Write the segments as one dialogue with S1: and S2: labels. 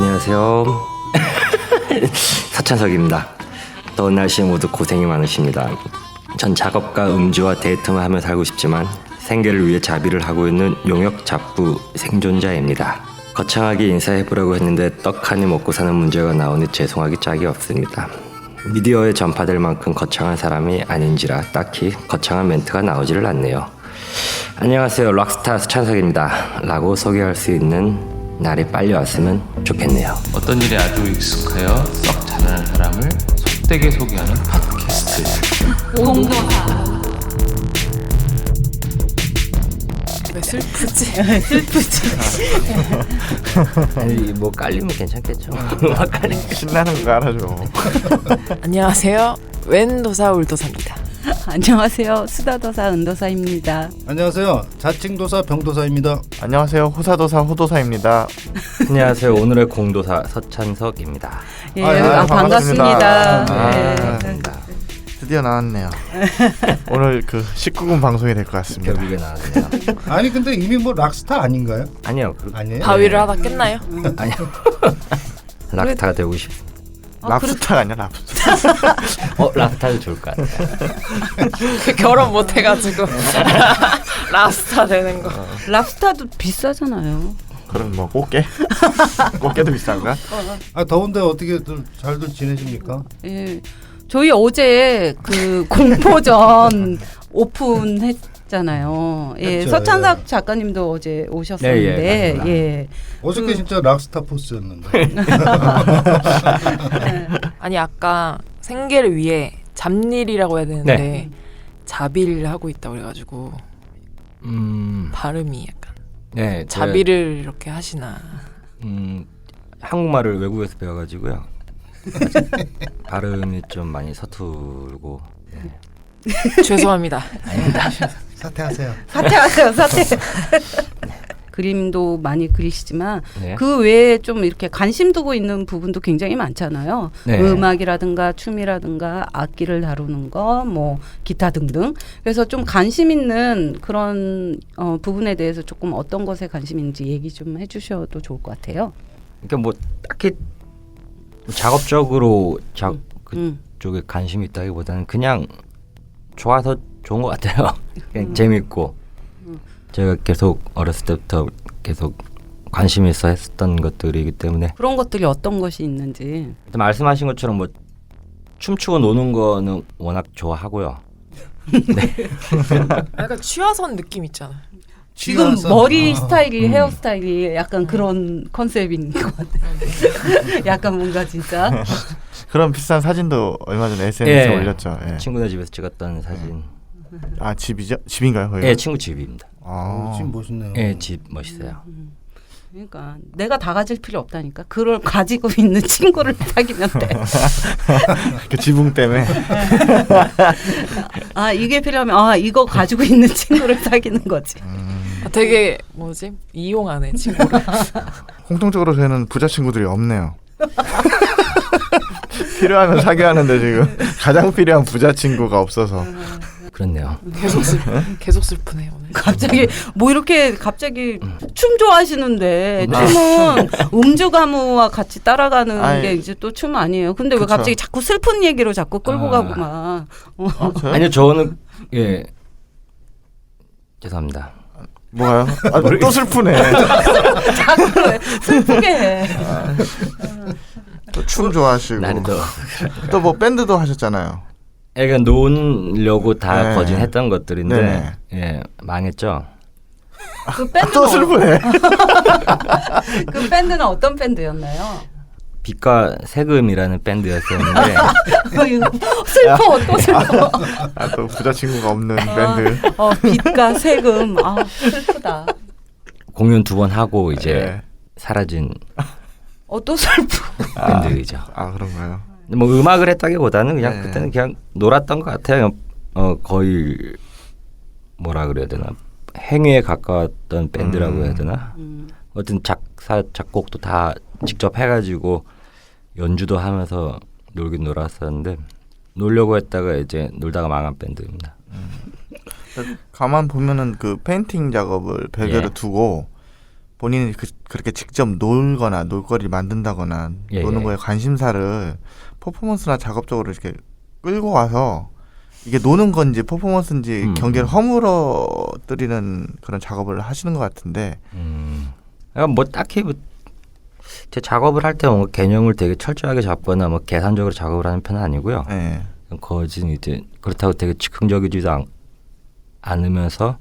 S1: 안녕하세요. 서찬석입니다. 더운 날씨에 모두 고생이 많으십니다. 전 작업과 음주와 데이트만 하며 살고 싶지만 생계를 위해 자비를 하고 있는 용역 잡부 생존자입니다. 거창하게 인사해보려고 했는데 떡하니 먹고 사는 문제가 나오니 죄송하기 짝이 없습니다. 미디어에 전파될 만큼 거창한 사람이 아닌지라 딱히 거창한 멘트가 나오지를 않네요. 안녕하세요, 락스타 서찬석입니다 라고 소개할 수 있는 날이 빨리 왔으면 좋겠네요.
S2: 어떤 일에 아주 익숙하여 썩 잘하는 사람을 속되게 소개하는 팟캐스트
S3: 공도사. 왜 슬프지? 슬프지.
S1: 아니 뭐 깔리면 괜찮겠죠.
S4: 신나는 거 알아줘.
S3: 안녕하세요. 웬도사 울도사입니다.
S5: 안녕하세요. 수다도사 은도사입니다.
S6: 안녕하세요. 자칭도사 병도사입니다.
S4: 안녕하세요. 호사도사 호도사입니다.
S1: 안녕하세요, 오늘의 공도사 서찬석입니다.
S5: 예,
S4: 반갑습니다.
S5: 반갑습니다.
S4: 드디어 나왔네요. 오늘 그 19금 방송이 될 것 같습니다.
S1: 결국에 나왔네요.
S6: 아니 근데 이미 뭐 락스타 아닌가요?
S1: 아니요,
S6: 아니에요?
S3: 바위를 하다 깼나요?
S1: 아니요. 락스타가 되고 싶.
S4: 랍스타가 아니야 랍스타.
S1: 락스타도 좋을 것 같아요.
S3: 결혼 못 해가지고 라스타 되는 거.
S5: 랍스타도 비싸잖아요.
S4: 그럼 뭐 꽃게? 꽃게도 비싼가?
S6: 아 더운데 어떻게 잘들 지내십니까?
S5: 예, 저희 어제 그 공포전 오픈했잖아요. 예,
S6: 그렇죠,
S5: 서찬석
S6: 예.
S5: 작가님도 어제 오셨었는데,
S1: 네, 맞습니다.
S5: 예,
S6: 어저께 진짜 락스타 포스였는데.
S3: 아니 아까 생계를 위해 잡일이라고 해야 되는데
S1: 네.
S3: 자비를 하고 있다고 그래가지고 발음이 약간
S1: 네,
S3: 자비를 이렇게 하시나.
S1: 한국말을 외국에서 배워가지고요. 발음이 좀 많이 서툴고. 네.
S3: 죄송합니다.
S6: 사퇴하세요.
S5: 사퇴하세요, 사퇴. 그림도 많이 그리시지만
S1: 네.
S5: 그 외에 좀 이렇게 관심 두고 있는 부분도 굉장히 많잖아요.
S1: 네.
S5: 음악이라든가 춤이라든가 악기를 다루는 거, 뭐 기타 등등. 그래서 좀 관심 있는 그런 부분에 대해서 조금 어떤 것에 관심 있는지 얘기 좀 해주셔도 좋을 것 같아요.
S1: 그러니까 뭐 딱히 작업적으로 그쪽에 관심이 있다기보다는 그냥 좋아서 좋은 것 같아요. 그냥 재밌고. 제가 계속 어렸을 때부터 계속 관심이 있어 했었던 것들이기 때문에.
S5: 그런 것들이 어떤 것이 있는지.
S1: 말씀하신 것처럼 뭐 춤추고 노는 거는 워낙 좋아하고요.
S3: 약간 취화선 느낌 있잖아.
S5: 지금
S6: 취해서.
S5: 머리 스타일이 헤어스타일이 약간 그런 컨셉인 것 같아요. 약간 뭔가 진짜
S4: 그런 비싼 사진도 얼마 전에 SNS에
S1: 예.
S4: 올렸죠. 예.
S1: 친구네 집에서 찍었던 사진.
S4: 아 집이죠? 집인가요 거기가?
S1: 예, 친구 집입니다.
S6: 지금 멋있네요.
S1: 예, 집 멋있어요.
S5: 그러니까 내가 다 가질 필요 없다니까. 그걸 가지고 있는 친구를 사귀면 돼.
S4: 그 지붕 때문에.
S5: 아 이게 필요하면 이거 가지고 있는 친구를 사귀는 거지.
S3: 되게 뭐지? 이용하네 친구를.
S4: 공통적으로 저는 부자 친구들이 없네요. 필요하면 사귀하는데 지금 가장 필요한 부자 친구가 없어서.
S1: 그렇네요.
S3: 계속 슬프네 오늘.
S5: 갑자기 뭐 이렇게 갑자기 춤 좋아하시는데 춤은 음주 가무와 같이 따라가는
S4: 아이,
S5: 게 이제 또 춤 아니에요. 근데 왜
S4: 그쵸.
S5: 갑자기 자꾸 슬픈 얘기로 자꾸 끌고 가고 막.
S4: 저요?
S1: 아니요, 저는 예, 죄송합니다.
S4: 뭐가요? 또 슬프네.
S5: 자꾸 왜 슬프게 해.
S4: 또 춤 좋아하시고
S1: 나는
S4: 또 뭐 밴드도 하셨잖아요.
S1: 애가 놓으려고 다
S4: 네.
S1: 거진했던 것들인데
S4: 네.
S1: 예, 망했죠.
S5: 그 밴드는
S4: 또 슬프네.
S5: 그 밴드는 어떤 밴드였나요?
S1: 빛과 세금이라는 밴드였었는데
S5: 슬퍼 또 슬퍼.
S4: 또 부자 친구가 없는 밴드.
S5: 빛과 세금. 슬프다.
S1: 공연 2번 하고 이제
S4: 네.
S1: 사라진
S5: 또 슬퍼.
S1: 밴드이죠.
S4: 그런가요?
S1: 뭐 음악을 했다기보다는 그냥
S4: 네.
S1: 그때는 그냥 놀았던 것 같아요. 거의 뭐라 그래야 되나, 행위에 가까웠던 밴드라고 해야 되나. 어떤 작곡도 다 직접 해가지고 연주도 하면서 놀긴 놀았었는데, 놀려고 했다가 이제 놀다가 망한 밴드입니다.
S4: 가만 보면은 그 페인팅 작업을 별개로
S1: 예.
S4: 두고 본인이 그렇게 직접 놀거나 놀거리를 만든다거나
S1: 예,
S4: 노는
S1: 예.
S4: 거에 관심사를 퍼포먼스나 작업적으로 이렇게 끌고 와서 이게 노는 건지 퍼포먼스인지 경계를 허물어뜨리는 그런 작업을 하시는 것 같은데.
S1: 그러니까 뭐 딱히 제 작업을 할 때 뭔가 개념을 되게 철저하게 잡거나 뭐 계산적으로 작업을 하는 편은 아니고요.
S4: 네.
S1: 거진 이제 그렇다고 되게 즉흥적이지도 않으면서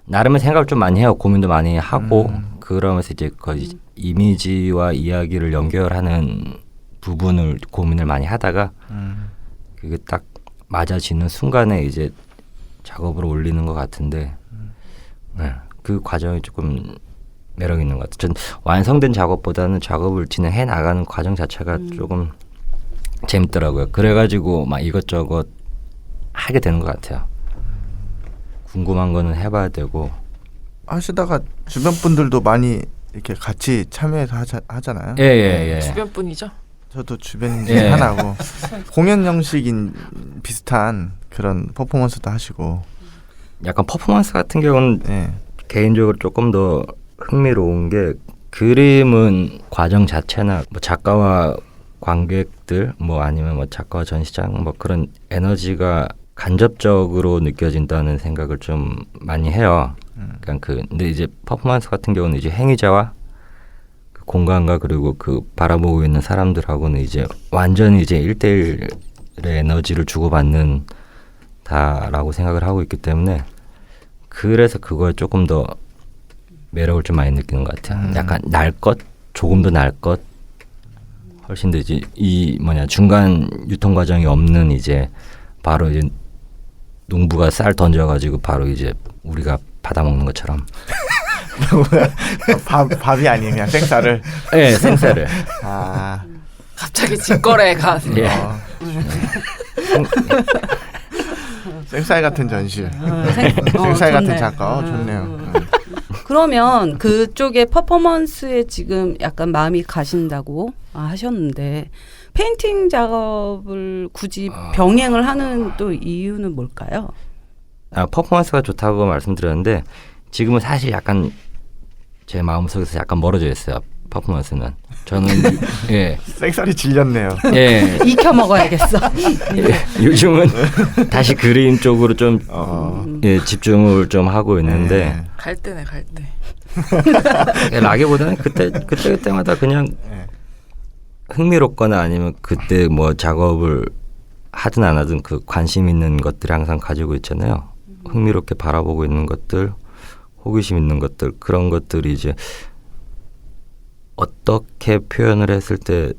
S1: 나름의 생각을 좀 많이 해요. 고민도 많이 하고 그러면서 이제 거의 이미지와 이야기를 연결하는 부분을 고민을 많이 하다가 그게 딱 맞아지는 순간에 이제 작업으로 올리는 것 같은데 네, 그 과정이 조금 매력 있는 것 같아요. 전 완성된 작업보다는 작업을 진행해 나가는 과정 자체가 조금 재밌더라고요. 그래가지고 막 이것저것 하게 되는 것 같아요. 궁금한 거는 해봐야 되고
S4: 하시다가 주변 분들도 많이 이렇게 같이 참여해서 하잖아요.
S1: 예.
S3: 주변 분이죠.
S4: 저도 주변
S1: 예.
S4: 하나고 공연 형식인 비슷한 그런 퍼포먼스도 하시고.
S1: 약간 퍼포먼스 같은 경우는
S4: 예.
S1: 개인적으로 조금 더 흥미로운 게 그림은 과정 자체나 뭐 작가와 관객들 뭐 아니면 뭐 작가와 전시장 뭐 그런 에너지가 간접적으로 느껴진다는 생각을 좀 많이 해요. 그러니까 근데 이제 퍼포먼스 같은 경우는 이제 행위자와 그 공간과 그리고 그 바라보고 있는 사람들하고는 이제 완전히 이제 1대1의 에너지를 주고받는 다라고 생각을 하고 있기 때문에 그래서 그거에 조금 더 매력을 좀 많이 느끼는 것 같아요. 약간 날 것, 조금 더 날 것, 훨씬 더 이제 이 중간 유통 과정이 없는 이제 바로 이제 농부가 쌀 던져가지고 바로 이제 우리가 받아 먹는 것처럼.
S4: 밥이 아니에요, 그냥 생쌀을.
S1: 네, 생쌀을.
S4: 아,
S3: 갑자기 직거래가
S1: 예.
S4: 생쌀 같은 전시. 생쌀 같은
S5: 좋네.
S4: 작가. 좋네요.
S5: 그러면 그쪽에 퍼포먼스에 지금 약간 마음이 가신다고 하셨는데 페인팅 작업을 굳이 병행을 하는 또 이유는 뭘까요?
S1: 퍼포먼스가 좋다고 말씀드렸는데 지금은 사실 약간 제 마음속에서 약간 멀어져 있어요. 퍼포먼스는. 저는 예.
S4: 생쌀이 질렸네요.
S1: 예.
S5: 익혀 먹어야겠어.
S1: 예. 요즘은 다시 그림 쪽으로 좀 예, 집중을 좀 하고 있는데
S4: 네.
S3: 갈 때네 갈 때.
S1: 라기보다는 그때마다 그냥
S4: 네.
S1: 흥미롭거나 아니면 그때 뭐 작업을 하든 안 하든 그 관심 있는 것들을 항상 가지고 있잖아요. 흥미롭게 바라보고 있는 것들, 호기심 있는 것들, 그런 것들이 이제 어떻게 표현을 했을 때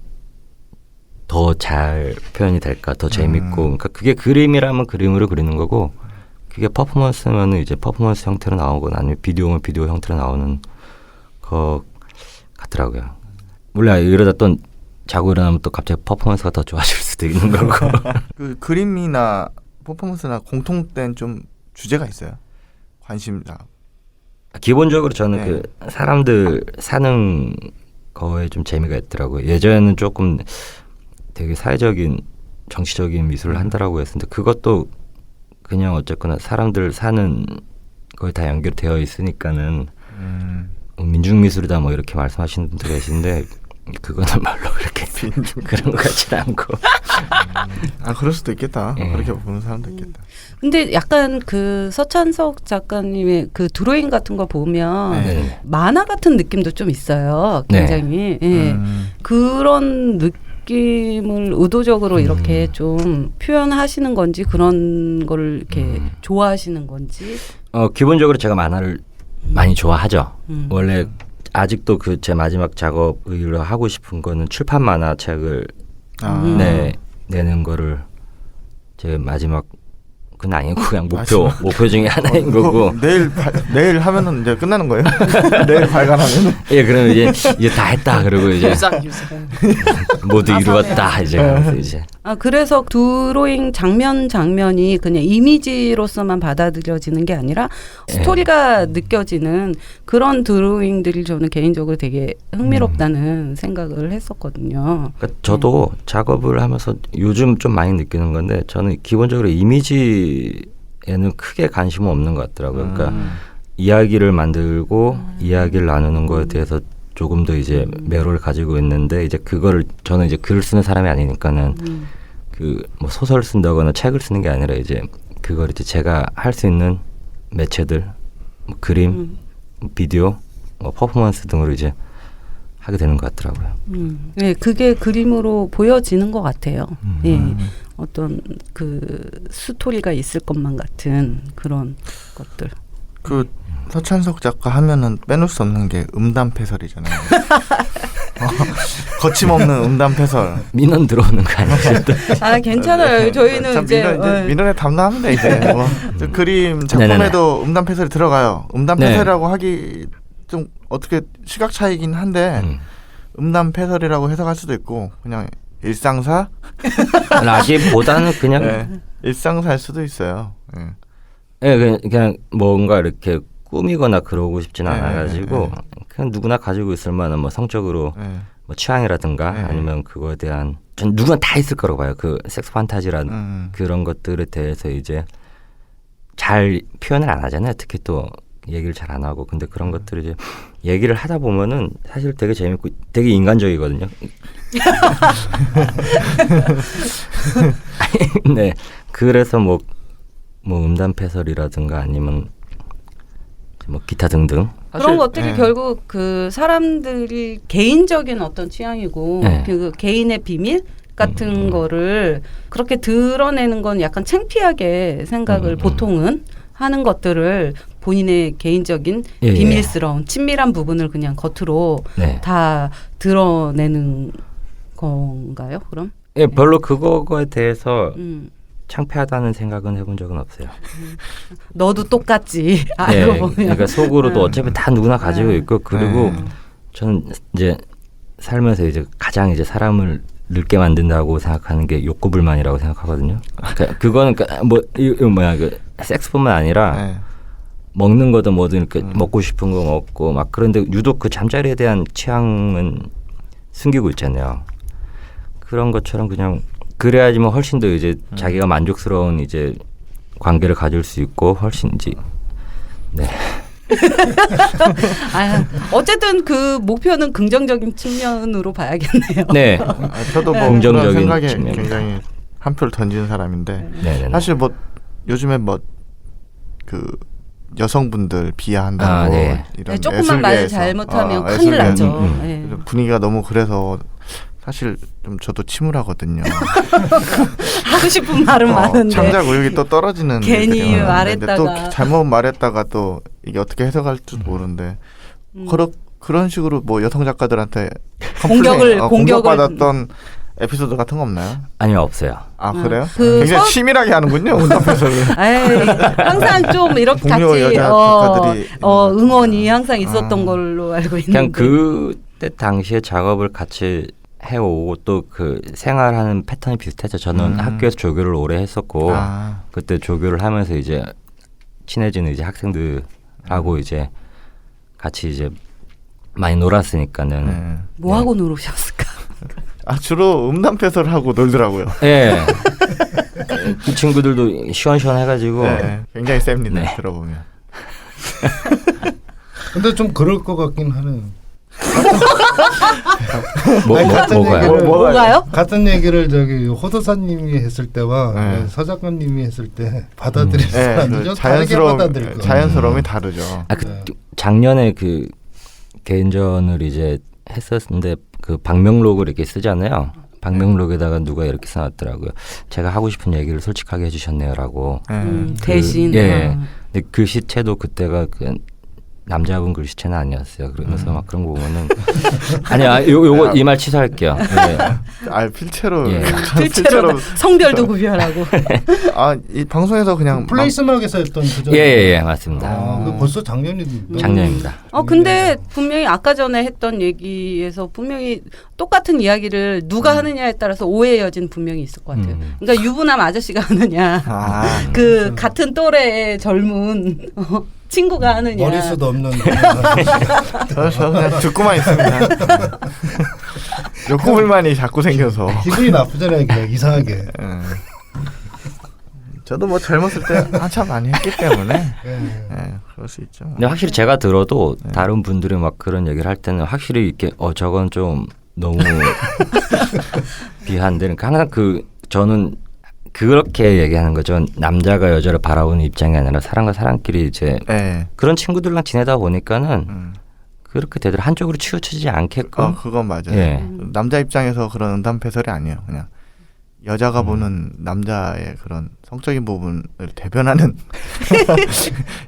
S1: 더 잘 표현이 될까, 더 재밌고, 그러니까 그게 그림이라면 그림으로 그리는 거고, 그게 퍼포먼스면은 이제 퍼포먼스 형태로 나오거나 아니면 비디오면 비디오 형태로 나오는 것 같더라고요. 몰라 이러다 또 자고 일어나면 또 갑자기 퍼포먼스가 더 좋아질 수도 있는 거고.
S4: 그 그림이나 퍼포먼스나 공통된 좀 주제가 있어요. 관심사.
S1: 기본적으로 저는
S4: 네.
S1: 그 사람들 사는 거에 좀 재미가 있더라고요. 예전에는 조금 되게 사회적인 정치적인 미술을 한다라고 했었는데 그것도 그냥 어쨌거나 사람들 사는 거에 다 연결되어 있으니까는 민중 미술이다 뭐 이렇게 말씀하시는 분들 계신데 그거는 별로 그렇게 그런 것 같지는 않고.
S4: 아, 그럴 수도 있겠다.
S1: 예.
S4: 그렇게 보는 사람도 있겠다.
S5: 근데 약간 그 서찬석 작가님의 그 드로잉 같은 거 보면
S1: 네.
S5: 만화 같은 느낌도 좀 있어요. 굉장히. 예. 그런 느낌을 의도적으로 이렇게 좀 표현하시는 건지 그런 거를 이렇게 좋아하시는 건지.
S1: 기본적으로 제가 만화를 많이 좋아하죠. 원래 아직도 그 제 마지막 작업을 하고 싶은 거는 출판 만화책을 내는 거를 제 마지막 그건 아니고 그냥 목표 중에 하나인 거고.
S4: 내일 하면은 이제 끝나는 거예요? 내일 발간하면은?
S1: 예, 그러면 이제 다 했다. 그리고 이제
S3: 유작.
S1: 모두 이루었다. 이제 그러면서 이제.
S5: 그래서 드로잉 장면이 그냥 이미지로서만 받아들여지는 게 아니라 스토리가 느껴지는 그런 드로잉들이 저는 개인적으로 되게 흥미롭다는 생각을 했었거든요.
S1: 그러니까 저도 작업을 하면서 요즘 좀 많이 느끼는 건데 저는 기본적으로 이미지에는 크게 관심은 없는 것 같더라고요. 그러니까 이야기를 만들고 이야기를 나누는 거에 대해서 조금 더 이제 매로를 가지고 있는데 이제 그거를 저는 이제 글을 쓰는 사람이 아니니까는 그 뭐 소설을 쓴다거나 책을 쓰는 게 아니라 이제 그걸 이제 제가 할 수 있는 매체들 뭐 그림, 비디오, 뭐 퍼포먼스 등으로 이제 하게 되는 것 같더라고요.
S5: 네, 그게 그림으로 보여지는 것 같아요. 예, 어떤 그 스토리가 있을 것만 같은 그런 것들.
S4: 그 서찬석 작가 하면은 빼놓을 수 없는 게 음담패설이잖아요. 거침없는 음담패설.
S1: 민원 들어오는 거 아니죠?
S5: 아 괜찮아요. 저희는
S4: 참
S5: 이제
S4: 민원에 담당합니다 이제. 뭐, 저 그림 작품에도 음담패설이 들어가요. 음담패설이라고 하기 좀 어떻게 시각 차이긴 한데 음담패설이라고 해석할 수도 있고 그냥 일상사.
S1: 라기보다는 그냥
S4: 네, 일상사일 수도 있어요. 네.
S1: 예, 그냥 뭔가 이렇게 꾸미거나 그러고 싶진 않아가지고 그냥 누구나 가지고 있을 만한 뭐 성적으로 뭐 취향이라든가 아니면 그거에 대한 전 누구나 다 있을 거라고 봐요. 그 섹스 판타지라는 그런 것들에 대해서 이제 잘 표현을 안 하잖아요. 특히 또 얘기를 잘 안 하고 근데 그런 것들을 이제 얘기를 하다 보면은 사실 되게 재밌고 되게 인간적이거든요. 네, 그래서 뭐 음담패설이라든가 아니면 뭐 기타 등등
S5: 그런 것들이 결국 그 사람들이 개인적인 어떤 취향이고 그 개인의 비밀 같은 거를 그렇게 드러내는 건 약간 창피하게 생각을 보통은 하는 것들을 본인의 개인적인 비밀스러운 친밀한 부분을 그냥 겉으로 다 드러내는 건가요? 그럼?
S1: 예, 별로 그거에 대해서 창피하다는 생각은 해본 적은 없어요.
S5: 너도 똑같지.
S1: 네,
S5: 알고 보면.
S1: 그러니까 속으로도 어차피 다 누구나 가지고 있고 그리고 저는 이제 살면서 이제 가장 이제 사람을 늙게 만든다고 생각하는 게 욕구불만이라고 생각하거든요. 그러니까 그거는 이거 뭐야 그 섹스뿐만 아니라 먹는 거든 뭐든 이렇게 먹고 싶은 거 먹고 막 그런데 유독 그 잠자리에 대한 취향은 숨기고 있잖아요. 그런 것처럼 그냥 그래야지만 훨씬 더 이제 자기가 만족스러운 이제 관계를 가질 수 있고 훨씬 이제 네.
S5: 어쨌든 그 목표는 긍정적인 측면으로 봐야겠네요.
S1: 네.
S4: 저도 뭐
S1: 긍정적인
S4: 그런 생각에
S1: 측면.
S4: 굉장히 한 표를 던지는 사람인데
S1: 네네네.
S4: 사실 뭐 요즘에 뭐 그 여성분들 비하한다고 이런
S5: 조금만 말을
S4: 애슬리에서,
S5: 잘못하면 큰일
S4: 애슬리에서
S5: 나죠.
S4: 그래서 분위기가 너무 그래서 사실 좀 저도 침울하거든요.
S5: 하고 싶은 말은 많은데
S4: 창작 의욕이 또 떨어지는
S5: 괜히
S4: 일들이 많은데
S5: 말했다가
S4: 또 잘못 말했다가 또 이게 어떻게 해석할지 모르는데 그런 식으로 뭐 여성 작가들한테 공격받았던 에피소드 같은 거 없나요?
S1: 아니요 없어요.
S4: 아 그래요?
S5: 그
S4: 굉장히 치밀하게 하는군요. 응답해서를.
S5: 에이, 항상 좀 이렇게
S4: 동료
S5: 같이
S4: 여자 작가들이
S5: 응원이 항상 있었던 걸로 알고 있는데
S1: 그냥 그때 당시에 작업을 같이 해오고 또 그 생활하는 패턴이 비슷했죠. 저는 학교에서 조교를 오래 했었고 그때 조교를 하면서 이제 친해지는 이제 학생들하고 이제 같이 이제 많이 놀았으니까는
S5: 뭐 하고 놀으셨을까?
S4: 주로 음담패설을 하고 놀더라고요.
S1: 예. 그 친구들도 시원시원해가지고
S4: 굉장히 셉니다. 들어보면.
S6: 근데 좀 그럴 것 같긴 하네요.
S5: 뭐가요?
S6: 같은 얘기를 저기 호도사님이 했을 때와 서 작가님이 했을 때 받아들일 수 아니죠.
S4: 자연스러움이 다르죠.
S1: 작년에 그 개인전을 이제 했었는데 그 방명록을 이렇게 쓰잖아요. 방명록에다가 누가 이렇게 써놨더라고요. 제가 하고 싶은 얘기를 솔직하게 해주셨네요라고.
S5: 대신.
S1: 근데 글씨체도 그때가 그 남자분 글씨체는 아니었어요. 그러면서 막 그런 거 보면은 아니야 요거 이 말 취소할게요.
S4: 필체로
S5: 필체로 성별도 구별하고.
S4: 이 방송에서 그냥
S6: 플레이스막에서 했던 그죠?
S1: 예 맞습니다.
S6: 그 벌써 작년입니다.
S1: 작년입니다.
S5: 근데 분명히 아까 전에 했던 얘기에서 분명히 똑같은 이야기를 누가 하느냐에 따라서 오해의 여지는 분명히 있을 것 같아요. 그러니까 유부남 아저씨가 하느냐, 같은 또래의 젊은 친구가 하느냐.
S6: 머리숱 없는.
S4: 저 그냥 듣고만 있습니다. 욕구불만이 자꾸 생겨서
S6: 기분이 나쁘잖아요. 그냥 이상하게.
S4: 저도 뭐 젊었을 때 한참 많이 했기 때문에
S6: 예.
S4: 그럴 수 있죠.
S1: 근데 확실히 제가 들어도 다른 분들이 막 그런 얘기를 할 때는 확실히 이렇게 저건 좀 너무 비한데 그러니까 항상 저는 그렇게 얘기하는 거죠. 남자가 여자를 바라보는 입장이 아니라 사람과 사람끼리 이제
S4: 네.
S1: 그런 친구들랑 지내다 보니까는 그렇게 되더라 한쪽으로 치우치지 않게끔.
S4: 그건 맞아요.
S1: 예.
S4: 남자 입장에서 그런 은담패설이 아니에요. 그냥 여자가 보는 남자의 그런 성적인 부분을 대변하는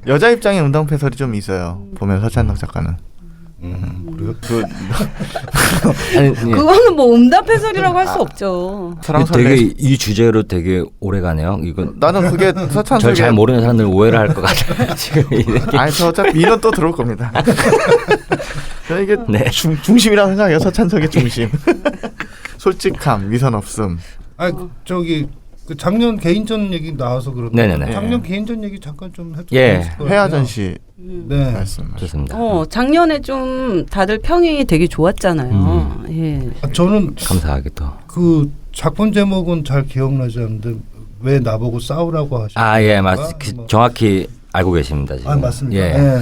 S4: 여자 입장의 은담패설이 좀 있어요. 보면 서찬덕 작가는.
S6: 그래요?
S1: 아니, 예.
S5: 그거는 뭐 음담패설이라고 할 수 없죠.
S1: 되게 이 주제로 되게 오래 가네요. 이건
S4: 나는 그게 서찬석의
S1: 절 잘 모르는 사람들 오해를 할 것 같아요. 지금
S4: 아니 저 어차피 민원 또 들어올 겁니다. 저는 이게
S1: 네.
S4: 중심이라고 생각해요. 서찬석의 중심. 솔직함, 위선 없음.
S6: 아 저기 그 작년 개인전 얘기 나와서 그런데
S1: 네네네.
S6: 작년 개인전 얘기 잠깐 좀 해도
S1: 예.
S6: 좋을 것 같아요.
S4: 회하전 씨
S6: 네.
S4: 말씀.
S1: 좋습니다.
S5: 작년에 좀 다들 평이 되게 좋았잖아요. 예.
S6: 저는
S1: 감사하게 또.
S6: 그 작품 제목은 잘 기억나지 않는데 왜 나보고 싸우라고 하셨어요?
S1: 예, 정확히 알고 계십니다. 지금.
S6: 맞습니다.
S1: 예.
S6: 예.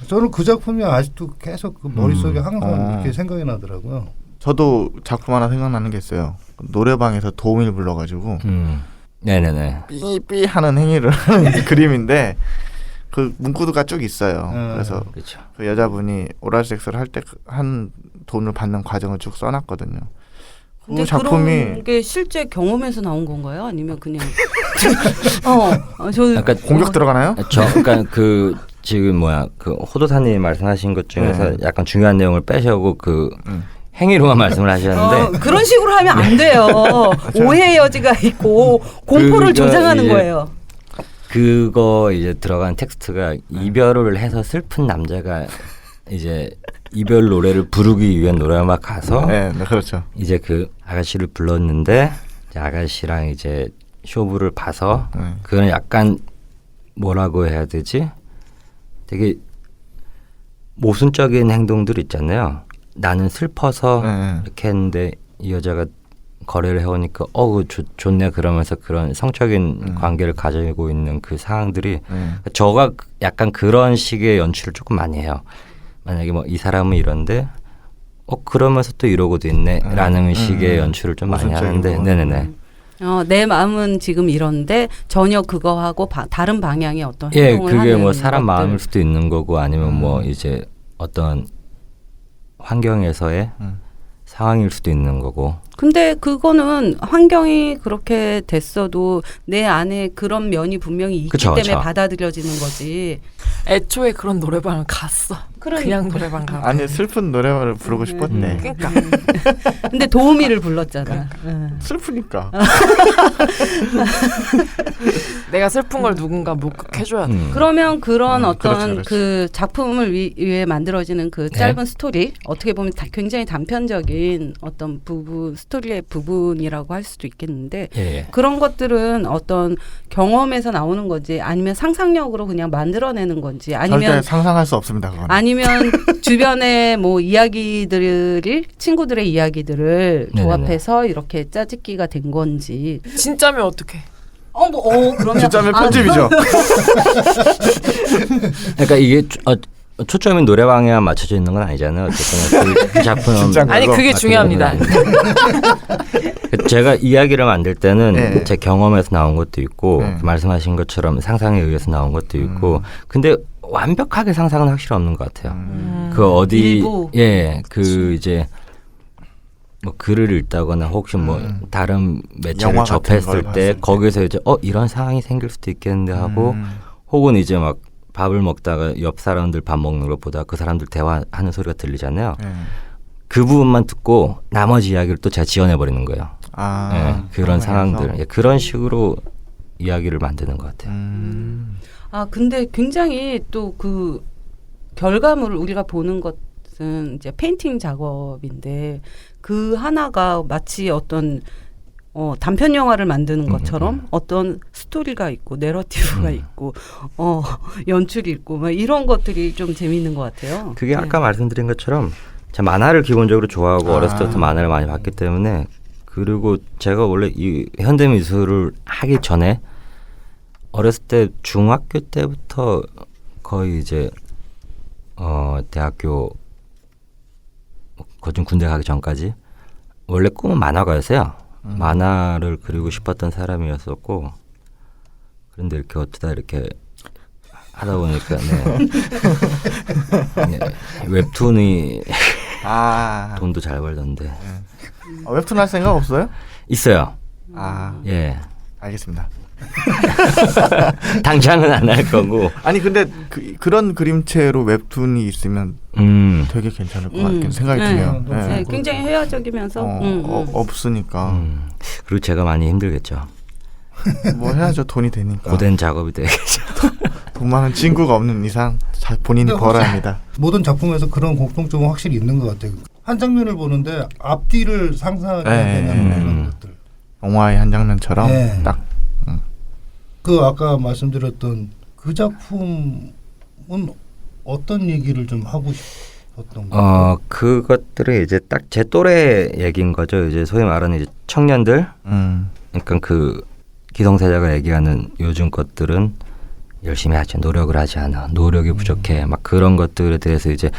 S6: 저는 그 작품이 아직도 계속 그 머릿속에 항상 이렇게 생각이 나더라고요.
S4: 저도 작품 하나 생각나는 게 있어요. 노래방에서 도우미를 불러가지고
S1: 네네네.
S4: 삐삐 하는 행위를 하는 그림인데 그 문구가 쭉 있어요. 그래서
S1: 그렇죠.
S4: 그 여자분이 오랄 섹스를 할 때 한 돈을 받는 과정을 쭉 써놨거든요.
S5: 근데
S4: 그 작품이
S5: 그런 게 실제 경험에서 나온 건가요? 아니면 그냥 저
S1: 약간
S4: 공격 들어가나요?
S1: 그러니까 지금 그 호도사님이 말씀하신 것 중에서 약간 중요한 내용을 빼셔고 행위로만 말씀을 하셨는데
S5: 그런 식으로 하면 안 돼요. 오해의 여지가 있고 공포를 조장하는 거예요.
S1: 그거 이제 들어간 텍스트가 이별을 해서 슬픈 남자가 이제 이별 노래를 부르기 위한 노래방 가서
S4: 네, 그렇죠.
S1: 이제 그 아가씨를 불렀는데 이제 아가씨랑 이제 쇼부를 봐서 그건 약간 뭐라고 해야 되지? 되게 모순적인 행동들 있잖아요. 나는 슬퍼서 이렇게 했는데 이 여자가 거래를 해오니까 좋네 그러면서 그런 성적인 관계를 가지고 있는 그 상황들이 저가 약간 그런 식의 연출을 조금 많이 해요. 만약에 뭐 이 사람은 이런데 그러면서 또 이러고도 있네라는 식의 연출을 좀 많이 하는데 네네네.
S5: 내 마음은 지금 이런데 전혀 그거하고 다른 방향의 어떤
S1: 예,
S5: 행동을
S1: 그게
S5: 하는
S1: 뭐 사람
S5: 것들.
S1: 마음일 수도 있는 거고 아니면 뭐 이제 어떤 환경에서의 상황일 수도 있는 거고.
S5: 근데 그거는 환경이 그렇게 됐어도 내 안에 그런 면이 분명히 있기
S1: 그쵸,
S5: 때문에
S1: 그쵸.
S5: 받아들여지는 거지.
S3: 애초에 그런 노래방을 갔어. 그냥 노래방 가.
S4: 아니 슬픈 노래를 부르고 싶었네.
S3: 그러니까
S5: 근데 도우미를 불렀잖아.
S4: 슬프니까.
S3: 내가 슬픈 걸 누군가 목격해줘야 돼.
S5: 그러면 그런 어떤
S4: 그렇죠.
S5: 그 작품을 위해 만들어지는 그 짧은 스토리 어떻게 보면 굉장히 단편적인 어떤 스토리의 부분이라고 할 수도 있겠는데
S1: 예.
S5: 그런 것들은 어떤 경험에서 나오는 건지 아니면 상상력으로 그냥 만들어내는 건지
S4: 절대
S5: 아니면
S4: 상상할 수 없습니다. 그건.
S5: 아니면 주변의 뭐 이야기들을 친구들의 이야기들을
S1: 네네네.
S5: 조합해서 이렇게 짜집기가 된 건지
S3: 진짜면 어떡해?
S5: 그러면
S4: 진짜면 편집이죠.
S1: 그러니까 이게 초점이 노래방에만 맞춰져 있는 건 아니잖아요. 어쨌든 그 작품은
S4: 진짜인
S3: 아니
S4: 그거
S3: 그게 중요합니다.
S1: 제가 이야기를 만들 때는
S4: 네.
S1: 제 경험에서 나온 것도 있고
S4: 네.
S1: 말씀하신 것처럼 상상에 의해서 나온 것도 있고 근데 완벽하게 상상은 확실히 없는 것 같아요. 그 어디
S5: 일부.
S1: 이제 뭐 글을 읽다거나 혹시 뭐 다른 매체를
S4: 영화 같은
S1: 접했을
S4: 걸
S1: 때
S4: 봤을 때.
S1: 거기서 이제 이런 상황이 생길 수도 있겠는데 하고 혹은 이제 막 밥을 먹다가 옆 사람들 밥 먹는 걸 보다 그 사람들 대화하는 소리가 들리잖아요. 그 부분만 듣고 나머지 이야기를 또 제가 지어내 버리는 거예요. 그런 상황들 그런 식으로 이야기를 만드는 것 같아요.
S5: 근데 굉장히 또 그 결과물을 우리가 보는 것은 이제 페인팅 작업인데 그 하나가 마치 어떤 단편 영화를 만드는 것처럼 어떤 스토리가 있고 내러티브가 있고 연출이 있고 막 이런 것들이 좀 재미있는 것 같아요.
S1: 그게 아까 말씀드린 것처럼 제가 만화를 기본적으로 좋아하고 어렸을 때부터 만화를 많이 봤기 때문에 그리고 제가 원래 이 현대미술을 하기 전에 어렸을 때 중학교 때부터 거의 이제 대학교 거진 군대 가기 전까지 원래 꿈은 만화가였어요. 만화를 그리고 싶었던 사람이었었고 그런데 이렇게 어쩌다 이렇게 하다 보니까 네. 웹툰이 돈도 잘 벌던데
S4: 웹툰 할 생각 없어요?
S1: 있어요. 예.
S4: 알겠습니다.
S1: 당장은 안 할 거고.
S4: 아니 근데 그런 그림체로 웹툰이 있으면 되게 괜찮을 것 같은 생각이 드네요.
S5: 네, 굉장히 회화적이면서
S4: 없으니까.
S1: 그리고 제가 많이 힘들겠죠.
S4: 뭐 해야죠. 돈이 되니까.
S1: 고된 작업이 되겠죠.
S4: 돈 많은 친구가 없는 이상 본인이 벌어야 합니다.
S6: 모든 작품에서 그런 공통점은 확실히 있는 것 같아요. 한 장면을 보는데 앞뒤를 상상하게 되는 그런 것들.
S4: 영화의 한 장면처럼 딱.
S6: 그 아까 말씀드렸던 그 작품은 어떤 얘기를 좀 하고 싶었던 거예요?
S1: 그것들은 이제 딱 제 또래 얘기인 거죠. 이제 소위 말하는 이제 청년들. 그러니까 그 기성세대가 얘기하는 요즘 것들은 열심히 하지 노력을 하지 않아. 노력이 부족해. 막 그런 것들에 대해서 이제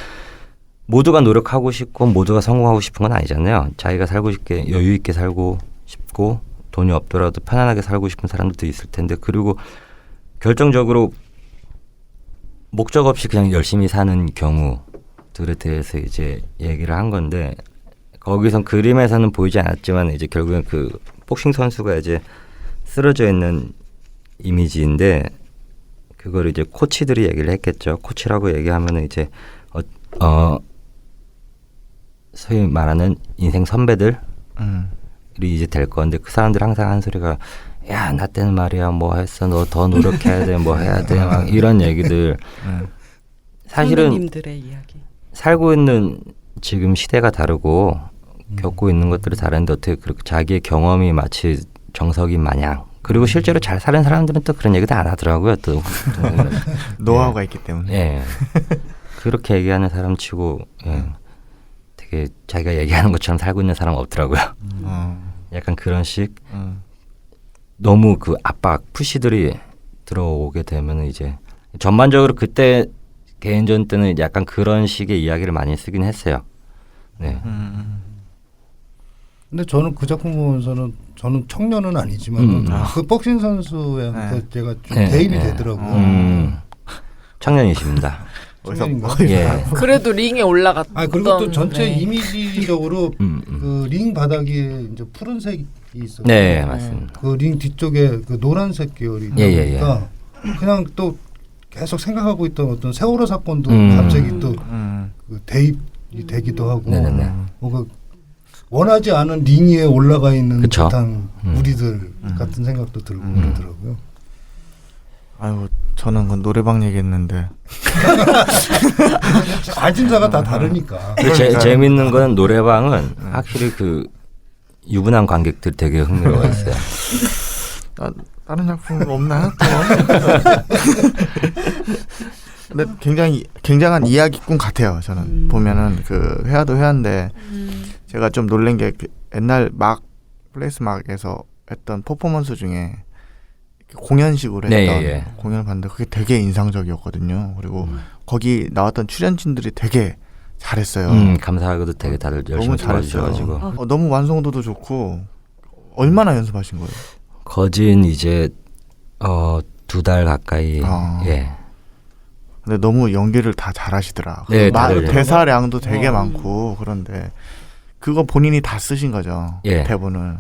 S1: 모두가 노력하고 싶고 모두가 성공하고 싶은 건 아니잖아요. 자기가 살고 싶게 여유 있게 살고 싶고 돈이 없더라도 편안하게 살고 싶은 사람들도 있을 텐데 그리고 결정적으로 목적 없이 그냥 열심히 사는 경우들에 대해서 이제 얘기를 한 건데 거기선 그림에서는 보이지 않았지만 이제 결국엔 그 복싱 선수가 이제 쓰러져 있는 이미지인데 그걸 이제 코치들이 얘기를 했겠죠. 코치라고 얘기하면은 이제 소위 말하는 인생 선배들 이제 될 건데 그 사람들 항상 한 소리가 야 나 때는 말이야 뭐 했어 너 더 노력해야 돼 뭐 해야 돼 막 이런 얘기들 사실은
S5: 선배님들의 이야기
S1: 살고 있는 지금 시대가 다르고 겪고 있는 것들이 다른데 어떻게 그렇게 자기의 경험이 마치 정석인 마냥 그리고 실제로 잘 사는 사람들은 또 그런 얘기도 안 하더라고요 또
S4: 노하우가 있기 때문에
S1: 예 그렇게 얘기하는 사람 치고 되게 자기가 얘기하는 것처럼 살고 있는 사람 없더라고요. 약간 그런 식 너무 그 압박 푸시들이 들어오게 되면 이제 전반적으로 그때 개인전 때는 약간 그런 식의 이야기를 많이 쓰긴 했어요. 네.
S6: 근데 저는 그 작품 보면서는 저는 청년은 아니지만 그 복싱 선수한테 제가 좀 대입이 되더라고요.
S1: 청년이십니다.
S5: 예.
S3: 그래도 링에 올라갔던.
S6: 아 그리고 또 전체 이미지적으로 그 링 바닥에 이제 푸른색이 있어요.
S1: 네 맞습니다.
S6: 그 링 뒤쪽에 그 노란색 계열이 나오니까 그냥 또 계속 생각하고 있던 어떤 세월호 사건도 갑자기 또 그 대입이 되기도 하고 뭔가 원하지 않은 링 위에 올라가 있는
S1: 그쵸?
S6: 듯한 우리들 같은 생각도 들고 그러더라고요.
S4: 아유 저는 그 노래방 얘기했는데
S6: 관심사가 다 다르니까.
S1: 재밌는 건 노래방은 확실히 그 유부남 관객들 되게 흥미로워했어요.
S4: 다른 작품 없나요? 근데 굉장한 이야기꾼 같아요. 저는 보면은 그 회화도 회화인데 제가 좀 놀란 게 옛날 플레이스 막에서 했던 퍼포먼스 중에 공연식으로 했던 공연을 봤는데 그게 되게 인상적이었거든요. 그리고 거기 나왔던 출연진들이 되게 잘했어요.
S1: 감사하게도 되게 다들 열심히 도와주셔가지고
S4: 너무 완성도도 좋고 얼마나 연습하신 거예요?
S1: 거진 이제 2달 가까이 예.
S4: 근데 너무 연기를 다 잘하시더라.
S1: 네,
S4: 대사량도 되게 많고 그런데 그거 본인이 다 쓰신 거죠. 대본을.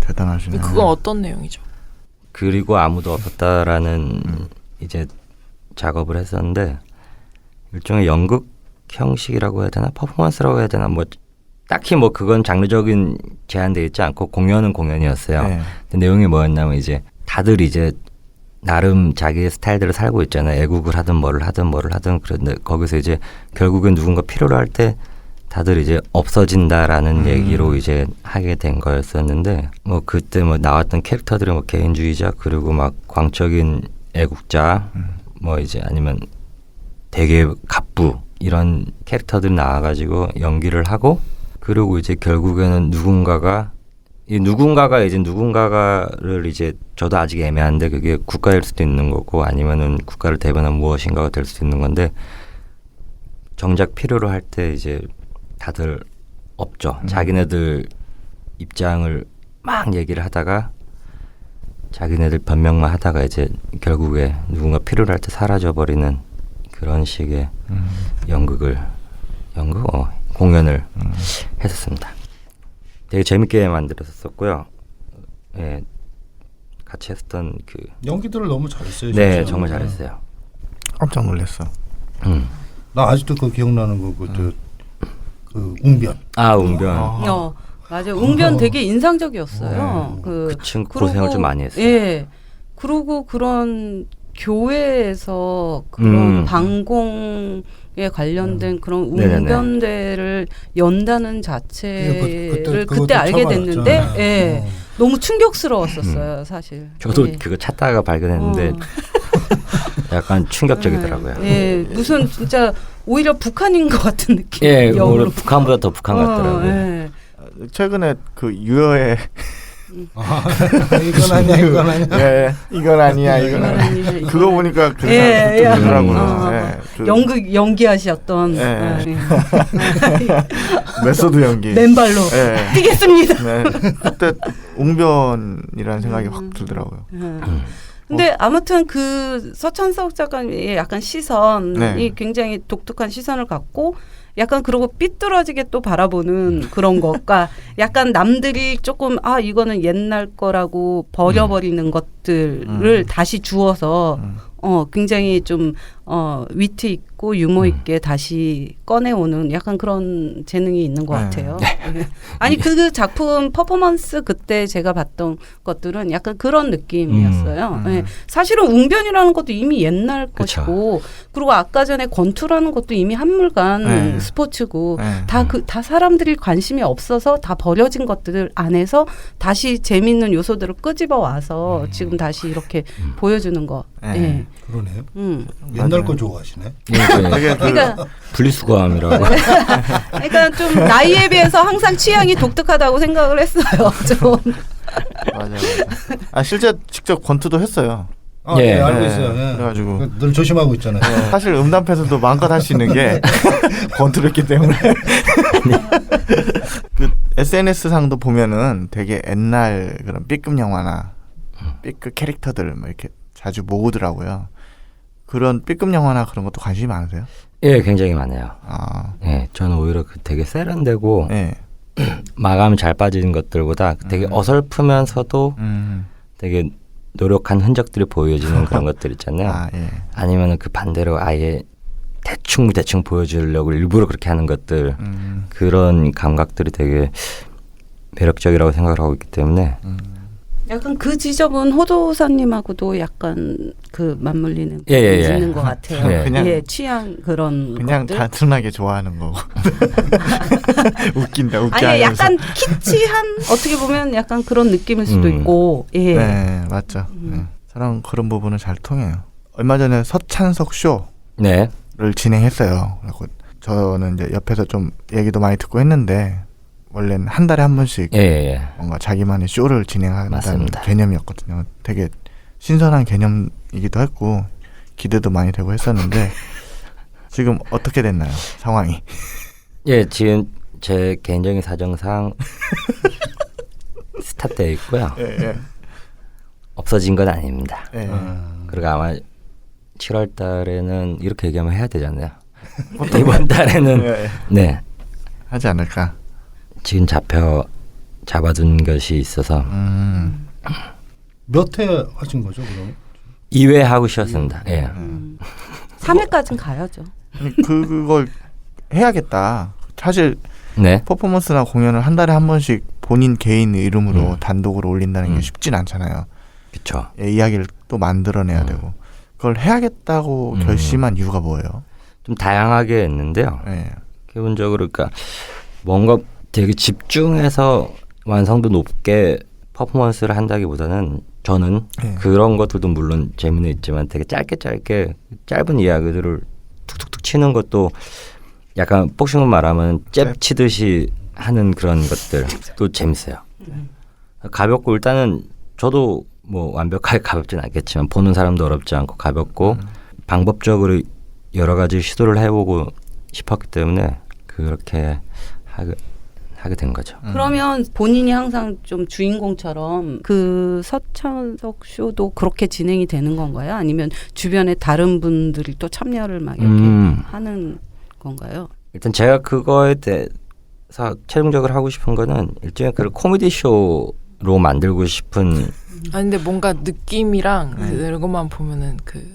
S4: 대단하시네요.
S3: 그건 어떤 내용이죠?
S1: 그리고 아무도 없었다라는 이제 작업을 했었는데 일종의 연극 형식이라고 해야 되나 퍼포먼스라고 해야 되나 뭐 딱히 뭐 그건 장르적인 제한되어 있지 않고 공연은 공연이었어요. 근데 내용이 뭐였냐면 이제 다들 이제 나름 자기의 스타일대로 살고 있잖아요. 애국을 하든 뭐를 하든 그런데 거기서 이제 결국엔 누군가 필요로 할 때 다들 이제 없어진다라는 얘기로 이제 하게 된 거였었는데 뭐 그때 뭐 나왔던 캐릭터들이 뭐 개인주의자 그리고 막 광적인 애국자 뭐 이제 아니면 되게 갑부 이런 캐릭터들이 나와가지고 연기를 하고 그리고 이제 결국에는 누군가가 이제 누군가를 이제 저도 아직 애매한데 그게 국가일 수도 있는 거고 아니면은 국가를 대변한 무엇인가가 될 수도 있는 건데 정작 필요로 할 때 이제 다들 없죠. 자기네들 입장을 막 얘기를 하다가 자기네들 변명만 하다가 이제 결국에 누군가 필요로 할 때 사라져버리는 그런 식의 공연을 했었습니다. 되게 재밌게 만들었었고요. 예, 같이 했었던 그
S6: 연기들을 너무 잘했어요.
S1: 네,
S6: 진짜.
S1: 정말 잘했어요.
S4: 깜짝 놀랐어.
S6: 나 아직도 그 기억나는 거 그 웅변.
S1: 아, 웅변.
S5: 맞아요. 웅변 되게 인상적이었어요.
S1: 그 친구 고생을 좀 많이 했어요.
S5: 예. 그리고 그런 교회에서 그런 방공에 관련된 그런
S1: 네네네.
S5: 웅변대를 연다는 자체를 그때 알게
S6: 처음
S5: 됐는데,
S6: 알았죠.
S5: 예. 너무 충격스러웠었어요, 사실.
S1: 저도
S5: 예.
S1: 그거 찾다가 발견했는데 약간 충격적이더라고요.
S5: 예, 무슨 진짜 오히려 북한인 것 같은 느낌.
S1: 예,
S5: 역으로.
S1: 오히려 북한보다 더 북한 같더라고요.
S5: 예.
S4: 최근에 그 유여의
S6: 이건 아니야, 이건 아니야.
S4: 예, 이건 아니야, 이건 아니야.
S5: 아니야,
S4: 그거 보니까 그
S5: 예, 예.
S4: 그러더라고요. 예, 그
S5: 연극 연기하셨던
S4: 예.
S5: 예.
S4: 메소드 연기.
S5: 맨발로
S4: 예.
S5: 뛰겠습니다.
S4: 네, 그때 웅변이라는 생각이 확 들더라고요.
S5: 근데 아무튼 그 서찬석 작가의 약간 시선이
S4: 네.
S5: 굉장히 독특한 시선을 갖고 약간 그러고 삐뚤어지게 또 바라보는 그런 것과 약간 남들이 조금 이거는 옛날 거라고 버려버리는 것들을 다시 주워서 굉장히 좀 위트 있고 유머 있게 다시 꺼내오는 약간 그런 재능이 있는 것
S4: 네.
S5: 같아요. 네. 아니 그 작품 퍼포먼스 그때 제가 봤던 것들은 약간 그런 느낌이었어요. 네. 사실은 웅변이라는 것도 이미 옛날
S1: 그쵸.
S5: 것이고 그리고 아까 전에 권투라는 것도 이미 한물간
S4: 네.
S5: 스포츠고
S4: 네.
S5: 다 사람들이 관심이 없어서 다 버려진 것들 안에서 다시 재밌는 요소들을 끄집어 와서 지금 다시 이렇게 보여주는 거.
S4: 네.
S5: 네.
S6: 그러네요.
S4: 맞아요.
S6: 옛날 거 좋아하시네.
S4: 되게
S5: 그러니까
S1: 분리수거함이라고.
S5: 그러니까 좀 나이에 비해서 항상 취향이 독특하다고 생각을 했어요. 좀.
S4: 맞아요. 실제 직접 권투도 했어요.
S1: 예.
S6: 네, 알고
S4: 네.
S6: 있어요. 예.
S4: 그래가지고.
S6: 늘 조심하고 있잖아요.
S4: 사실 음담패서도 마음껏 할 수 있는 게 권투를 했기 때문에 그 SNS 상도 보면은 되게 옛날 그런 B급 영화나 B급 캐릭터들 뭐 이렇게 자주 모으더라고요. 그런 B급 영화나 그런 것도 관심이 많으세요?
S1: 예, 굉장히 많아요.
S4: 아,
S1: 예, 저는 오히려 그 되게 세련되고
S4: 네.
S1: 마감이 잘 빠지는 것들보다 되게 어설프면서도 되게 노력한 흔적들이 보여지는 그런 것들 있잖아요.
S4: 아, 예.
S1: 아니면은 그 반대로 아예 대충 보여주려고 일부러 그렇게 하는 것들 그런 감각들이 되게 매력적이라고 생각을 하고 있기 때문에
S5: 약간 그 지점은 호도사님하고도 약간 그 맞물리는
S1: 예, 예,
S5: 부분이
S1: 예.
S5: 있는 것 같아요.
S1: 예.
S4: 그냥-
S5: 예, 취향 그런
S4: 그냥
S5: 것들.
S4: 단순하게 좋아하는 거고. 웃긴다, 웃겨.
S5: 아니
S4: 하면서.
S5: 약간 키치한 어떻게 보면 약간 그런 느낌일 수도 있고 예.
S4: 네, 맞죠. 네. 저랑 그런 부분은 잘 통해요. 얼마 전에 서찬석 쇼를
S1: 네,
S4: 진행했어요. 그리고 저는 이제 옆에서 좀 얘기도 많이 듣고 했는데 원래는 한 달에 한 번씩
S1: 예.
S4: 뭔가 자기만의 쇼를 진행한다는
S1: 맞습니다.
S4: 개념이었거든요. 되게 신선한 개념이기도 했고 기대도 많이 되고 했었는데 지금 어떻게 됐나요? 상황이?
S1: 예, 지금 제 개인적인 사정상 스탑되어 있고요.
S4: 예.
S1: 없어진 건 아닙니다.
S4: 예.
S1: 그리고 아마 7월 달에는 이렇게 얘기하면 해야 되잖아요. 이번 달에는
S4: 예.
S1: 네,
S4: 하지 않을까?
S1: 지금 잡아둔 것이 있어서
S6: 몇 회 하신 거죠, 그럼?
S1: 2회 하고 쉬었습니다. 예.
S5: 3회까지는 가야죠.
S4: 아니, 그걸 해야겠다. 사실
S1: 네.
S4: 퍼포먼스나 공연을 한 달에 한 번씩 본인 개인 이름으로 단독으로 올린다는 게 쉽진 않잖아요.
S1: 그렇죠.
S4: 예, 이야기를 또 만들어내야 되고 그걸 해야겠다고 결심한 이유가 뭐예요?
S1: 좀 다양하게 했는데요.
S4: 예.
S1: 기본적으로 그러니까 뭔가 되게 집중해서 완성도 높게 퍼포먼스를 한다기보다는 저는
S4: 네.
S1: 그런 것들도 물론 재미는 있지만 되게 짧게 짧은 이야기들을 툭툭툭 치는 것도 약간 복싱을 말하면 잽 치듯이 하는 그런 것들도 재밌어요. 가볍고 일단은 저도 뭐 완벽하게 가볍진 않겠지만 보는 사람도 어렵지 않고 가볍고 방법적으로 여러 가지 시도를 해보고 싶었기 때문에 그렇게 하게 된 거죠.
S5: 그러면 본인이 항상 좀 주인공처럼 그 서천석 쇼도 그렇게 진행이 되는 건가요? 아니면 주변에 다른 분들이 또 참여를 막 이렇게 하는 건가요?
S1: 일단 제가 그거에 대해서 최종적으로 하고 싶은 거는 일종의 그 코미디 쇼로 만들고 싶은.
S3: 아 근데 뭔가 느낌이랑 그것만 보면은 그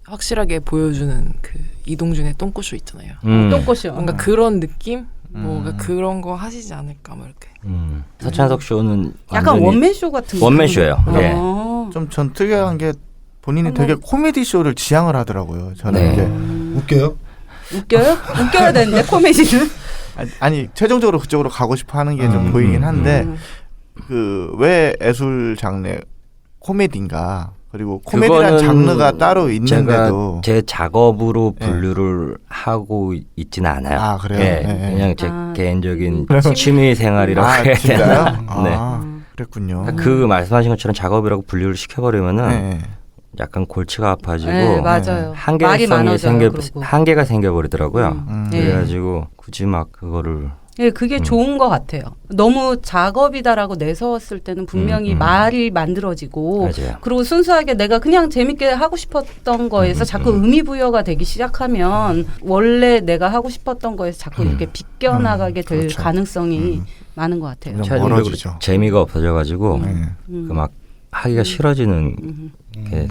S3: 확실하게 보여주는 그 이동준의 똥꼬쇼 있잖아요.
S5: 똥꼬쇼.
S3: 뭔가 그런 느낌? 뭔가 그런 거 하시지 않을까 뭐 이렇게.
S1: 서천석 쇼는
S5: 약간 원맨 쇼 같은
S1: 원맨 쇼예요. 예.
S4: 좀 전 특이한 게 본인이 되게 코미디 쇼를 지향을 하더라고요. 저는
S1: 네.
S4: 이제
S6: 웃겨요?
S5: 웃겨요? 웃겨야 되는데 코미디는?
S4: 아니 최종적으로 그쪽으로 가고 싶어 하는 게 좀 보이긴 한데 그 왜 예술 장르 코미디인가 그리고 코미디란 장르가 따로 있는데도
S1: 제가 제 작업으로 분류를 하고 있지는 않아요.
S4: 아 그래요?
S1: 예,
S4: 네.
S1: 그냥 제 개인적인 취미 생활이라고 해야
S4: 진짜요?
S1: 되나? 네.
S4: 그랬군요.
S1: 그 말씀하신 것처럼 작업이라고 분류를 시켜버리면은
S4: 네.
S1: 약간 골치가 아파지고
S5: 네, 맞아요. 말이
S1: 한계성이
S5: 많아져요. 그리고.
S1: 한계가 생겨버리더라고요.
S5: 네.
S1: 그래가지고 굳이 막 그거를
S5: 예, 그게 좋은 것 같아요. 너무 작업이다라고 내세웠을 때는 분명히 말이 만들어지고
S1: 맞아요.
S5: 그리고 순수하게 내가 그냥 재밌게 하고 싶었던 거에서 자꾸 의미 부여가 되기 시작하면 원래 내가 하고 싶었던 거에서 자꾸 이렇게 비껴나가게 될
S4: 그렇죠.
S5: 가능성이 많은 것 같아요.
S4: 좀
S1: 최종적으로
S4: 멀어지죠.
S1: 재미가 없어져가지고
S4: 네.
S1: 그 막 하기가 싫어지는 게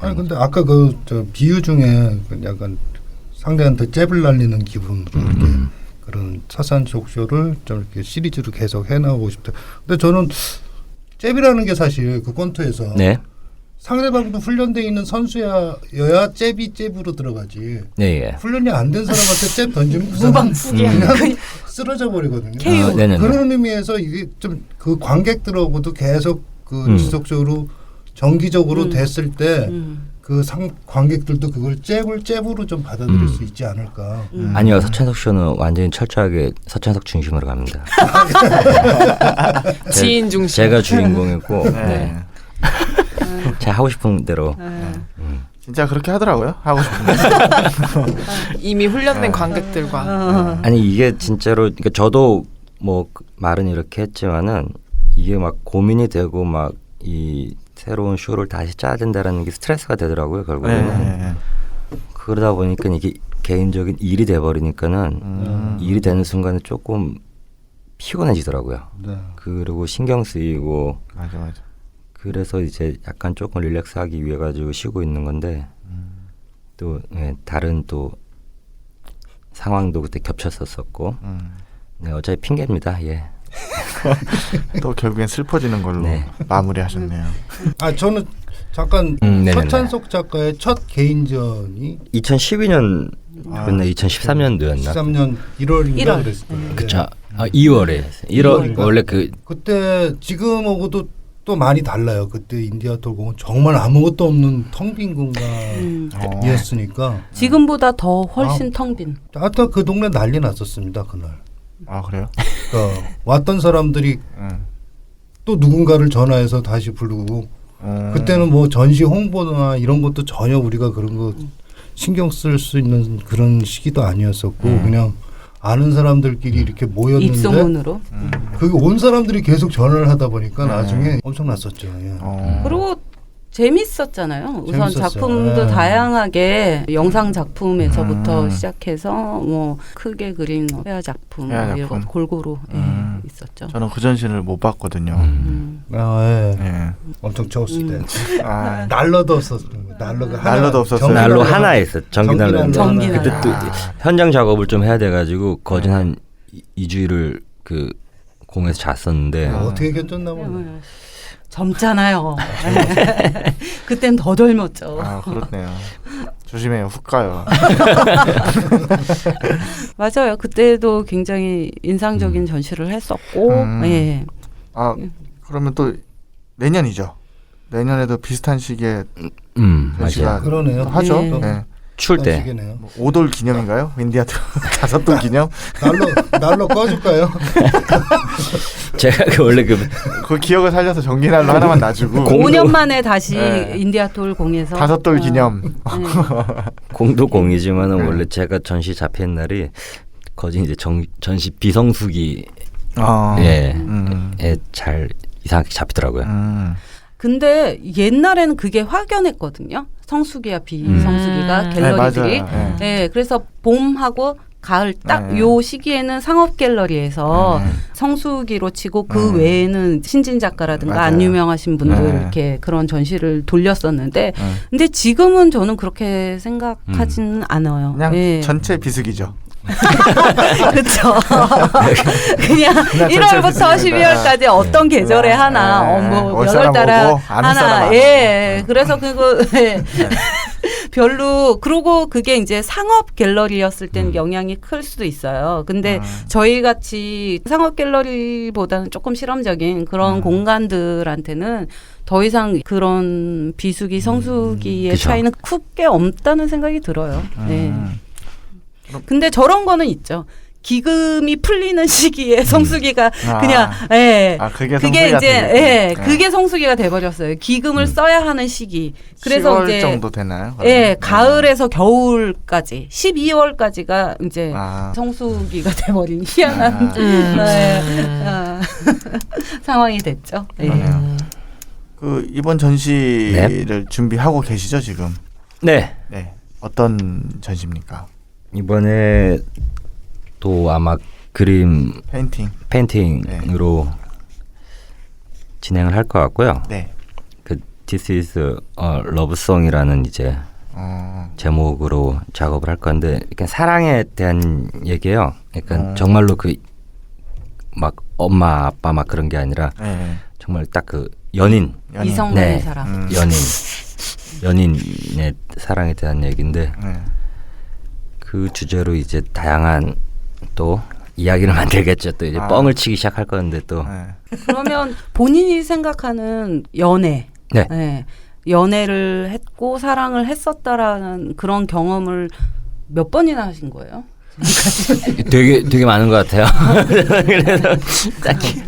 S6: 아니 근데 아까 그 저 비유 중에 그 약간 상대한테 잽을 날리는 기분으로 이렇게 그런 서천석 쇼를 좀 이렇게 시리즈로 계속 해나가고 싶다. 근데 저는 잽이라는 게 사실 그 권투에서
S1: 네,
S6: 상대방도 훈련돼 있는 선수여야 잽이 잽으로 들어가지.
S1: 네, 예.
S6: 훈련이 안 된 사람한테 잽 던지면 그 사람 그냥 쓰러져 버리거든요.
S5: KO.
S1: 네네네.
S6: 그런 의미에서 이게 좀 그 관객들하고도 계속 그 지속적으로 정기적으로 됐을 때 그 관객들도 그걸 잽으로 좀 받아들일 수 있지 않을까.
S1: 아니요, 서천석 쇼는 완전히 철저하게 서천석 중심으로 갑니다.
S3: 지인 중심.
S1: 제가 주인공이고
S4: 네.
S1: 제가 하고 싶은 대로.
S4: 진짜 그렇게 하더라고요. 하고 싶은데.
S3: 이미 훈련된 관객들과
S1: 아니 이게 진짜로 그러니까 저도 뭐 말은 이렇게 했지만은 이게 막 고민이 되고 막 이 새로운 쇼를 다시 짜야 된다라는 게 스트레스가 되더라고요 결국에는.
S4: 네.
S1: 그러다 보니까 이게 개인적인 일이 돼버리니까는 일이 되는 순간에 조금 피곤해지더라고요.
S6: 네.
S1: 그리고 신경 쓰이고
S4: 맞아.
S1: 그래서 이제 약간 조금 릴렉스하기 위해 가지고 쉬고 있는 건데 또 다른 또 상황도 그때 겹쳤었고 네, 어차피 핑계입니다. 예.
S4: 또 결국엔 슬퍼지는 걸로
S1: 네.
S4: 마무리하셨네요.
S6: 아 저는 잠깐
S1: 네네네.
S6: 서천석 작가의 첫 개인전이
S1: 2012년 그랬나 2013년도였나?
S6: 13년 1월인가
S5: 1월.
S6: 그랬을 거예요.
S1: 그쵸. 2월에 1월 원래 그
S6: 그때 지금하고도 또 많이 달라요. 그때 인디아 톨공은 정말 아무것도 없는 텅 빈 공간이었으니까
S5: 지금보다 더 훨씬 텅 빈.
S6: 하여튼 그 동네 난리 났었습니다 그날.
S4: 아 그래요?
S6: 그러니까 왔던 사람들이 또 누군가를 전화해서 다시 부르고 그때는 뭐 전시 홍보나 이런 것도 전혀 우리가 그런 거 신경 쓸 수 있는 그런 시기도 아니었었고 그냥 아는 사람들끼리 이렇게 모였는데
S5: 입소문으로.
S6: 그게 온 사람들이 계속 전화를 하다 보니까 나중에 엄청났었죠. 예.
S5: 그리고 재밌었잖아요. 우선
S6: 재밌었어요.
S5: 작품도
S6: 네.
S5: 다양하게 영상 작품에서부터 시작해서 뭐 크게 그린 회화 작품
S4: 회화
S5: 이런 거
S4: 작품.
S5: 골고루 있었죠.
S4: 저는 그 전신을 못 봤거든요.
S6: 아, 예.
S4: 네.
S6: 엄청 추웠을 때.
S4: 아,
S6: 난로도 없었어요. 난로가
S4: 난로도 없었어요.
S1: 난로 하나 있어. 전기 난로.
S5: 전기
S1: 그때
S5: 난로.
S1: 또 현장 작업을 좀 해야 돼 가지고 거진 한 2주일을 그 공에서 잤었는데
S6: 어떻게 견뎠나 보네.
S5: 젊잖아요. 그땐 더 젊었죠.
S4: 아 그렇네요. 조심해요. 훅 가요.
S5: 맞아요. 그때도 굉장히 인상적인 전시를 했었고, 예.
S4: 아 그러면 또 내년이죠. 내년에도 비슷한 시기에
S1: 맞아요.
S4: 전시가
S6: 그러네요.
S4: 또 하죠.
S5: 네.
S4: 네.
S1: 추울 때.
S6: 시계네요.
S4: 5돌 기념인가요? 윈디아트 5돌 기념?
S6: 날로 꺼줄까요?
S1: 제가 원래
S4: 그 기억을 살려서 전기난로 하나만 놔주고
S5: 5년 만에 다시
S4: 네.
S5: 인디아톨 공에서
S4: 5돌 기념.
S1: 공도 공이지만은 원래 제가 전시 잡힌 날이 거진 이제 전시 비성수기 잘 이상하게 잡히더라고요.
S5: 근데 옛날에는 그게 확연했거든요. 성수기와 비성수기가 갤러리들이.
S4: 맞아요.
S5: 네, 그래서 봄하고 가을 딱 요 시기에는 상업 갤러리에서 성수기로 치고 그 외에는 신진 작가라든가
S4: 맞아요.
S5: 안 유명하신 분들 이렇게 그런 전시를 돌렸었는데 근데 지금은 저는 그렇게 생각하지는 않아요.
S4: 그냥
S5: 예.
S4: 전체 비수기죠.
S5: 그렇죠. 그냥
S4: 전체
S5: 1월부터
S4: 비수기입니다.
S5: 12월까지 어떤 계절에 하나, 뭐
S4: 올
S5: 몇
S4: 사람
S5: 월 달에
S4: 오고 아는 사람
S5: 하나,
S4: 안
S5: 예. 그래서 그거 별로 그러고 그게 이제 상업 갤러리였을 때는 영향이 클 수도 있어요. 근데 저희 같이 상업 갤러리보다는 조금 실험적인 그런 공간들한테는 더 이상 그런 비수기, 성수기의
S1: 그쵸.
S5: 차이는 크게 없다는 생각이 들어요. 네. 근데 저런 거는 있죠. 기금이 풀리는 시기에 성수기가 그냥
S4: 그게
S5: 그게
S4: 성수기가
S5: 이제
S4: 되겠죠.
S5: 그게 성수기가 돼버렸어요. 기금을 써야 하는 시기. 그래서
S4: 10월
S5: 이제
S4: 정도 되나요?
S5: 가을에서 겨울까지 12월까지가 이제 성수기가 돼버린 희한한 상황이 됐죠.
S4: 그 이번 전시를 준비하고 계시죠 지금?
S1: 네.
S4: 네. 어떤 전시입니까?
S1: 이번에 또 아마 그림 페인팅으로 진행을 할 것 같고요.
S4: 네.
S1: 그 This is a love song이라는 이제 제목으로 작업을 할 건데, 그러니까 사랑에 대한 얘기예요. 그러니까 정말로 그 막 엄마 아빠 막 그런 게 아니라 정말 딱 그 연인
S5: 이성간의 사랑.
S1: 연인의 사랑에 대한 얘기인데 그 주제로 이제 다양한 또 이야기를 만들겠죠. 또 이제 뻥을 치기 시작할 건데 또
S5: 그러면 본인이 생각하는 연애, 연애를 했고 사랑을 했었다라는 그런 경험을 몇 번이나 하신 거예요?
S1: 되게 많은 것 같아요. 그래서 딱히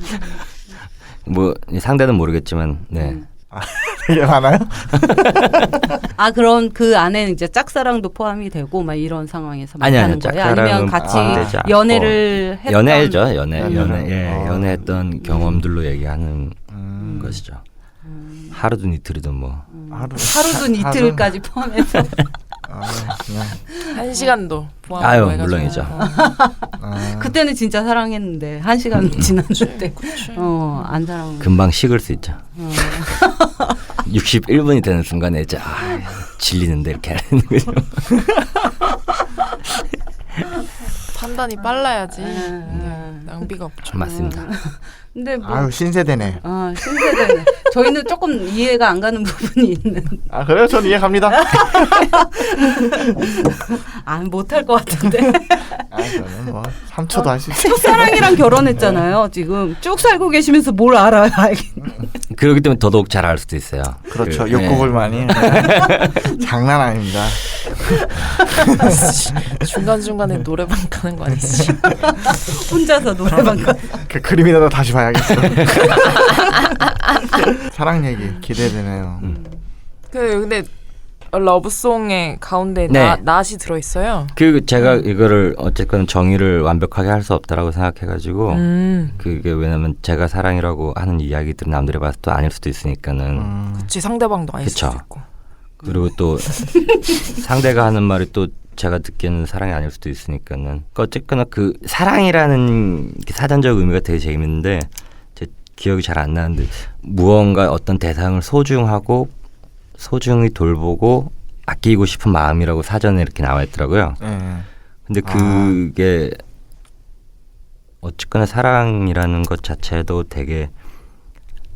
S1: 뭐 상대는 모르겠지만
S4: 되게 많아요?
S5: 그런 그 안에는 이제 짝사랑도 포함이 되고 막 이런 상황에서
S1: 아니요,
S5: 하는 거예요? 아니면
S1: 짝사랑은
S5: 같이
S1: 포함되지 않고.
S5: 연애를 했던
S1: 연애죠. 연애했던 경험들로 얘기하는 것이죠. 하루든 이틀이든 뭐.
S5: 하루든 이틀까지 포함해서
S3: 1시간도 포함해가지고.
S1: 물론이죠.
S5: 그때는 진짜 사랑했는데 1시간 지났는데 안 사랑.
S1: 금방 식을 수 있죠. 61분이 되는 순간에 이제 질리는데 이렇게 하는 거죠.
S3: 판단이 빨라야지. 낭비가 없죠.
S1: 맞습니다.
S5: 근데 뭐
S4: 신세대네.
S5: 신세대네. 저희는 조금 이해가 안 가는 부분이 있는.
S4: 그래요? 전 이해갑니다.
S5: 못할 것 같은데.
S4: 저는 뭐 3초도 할 수 있어요.
S5: 첫사랑이랑 결혼했잖아요. 지금 쭉 살고 계시면서 뭘 알아요?
S1: 그렇기 때문에 더더욱 잘 알 수도 있어요.
S4: 그렇죠. 욕구불만이 장난 아닙니다.
S3: 중간중간에 노래방 가는 거 아니지?
S5: 혼자서 노래방 가.
S4: 그 그림이라도 다시 봐야겠어. 사랑 얘기 기대되네요.
S3: 근데 러브송의 가운데 낫이 들어있어요.
S1: 제가 이거를 어쨌건 정의를 완벽하게 할 수 없다라고 생각해가지고 그게 왜냐면 제가 사랑이라고 하는 이야기들은 남들이 봤을 때 아닐 수도 있으니까는.
S3: 그치, 상대방도 아닐
S1: 그쵸.
S3: 수도 있고.
S1: 그리고 또 상대가 하는 말이 또 제가 듣기에는 사랑이 아닐 수도 있으니까는. 어쨌거나 그 사랑이라는 사전적 의미가 되게 재밌는데 제 기억이 잘 안 나는데 무언가 어떤 대상을 소중히 돌보고 아끼고 싶은 마음이라고 사전에 이렇게 나와 있더라고요. 근데 그게 어쨌거나 사랑이라는 것 자체도 되게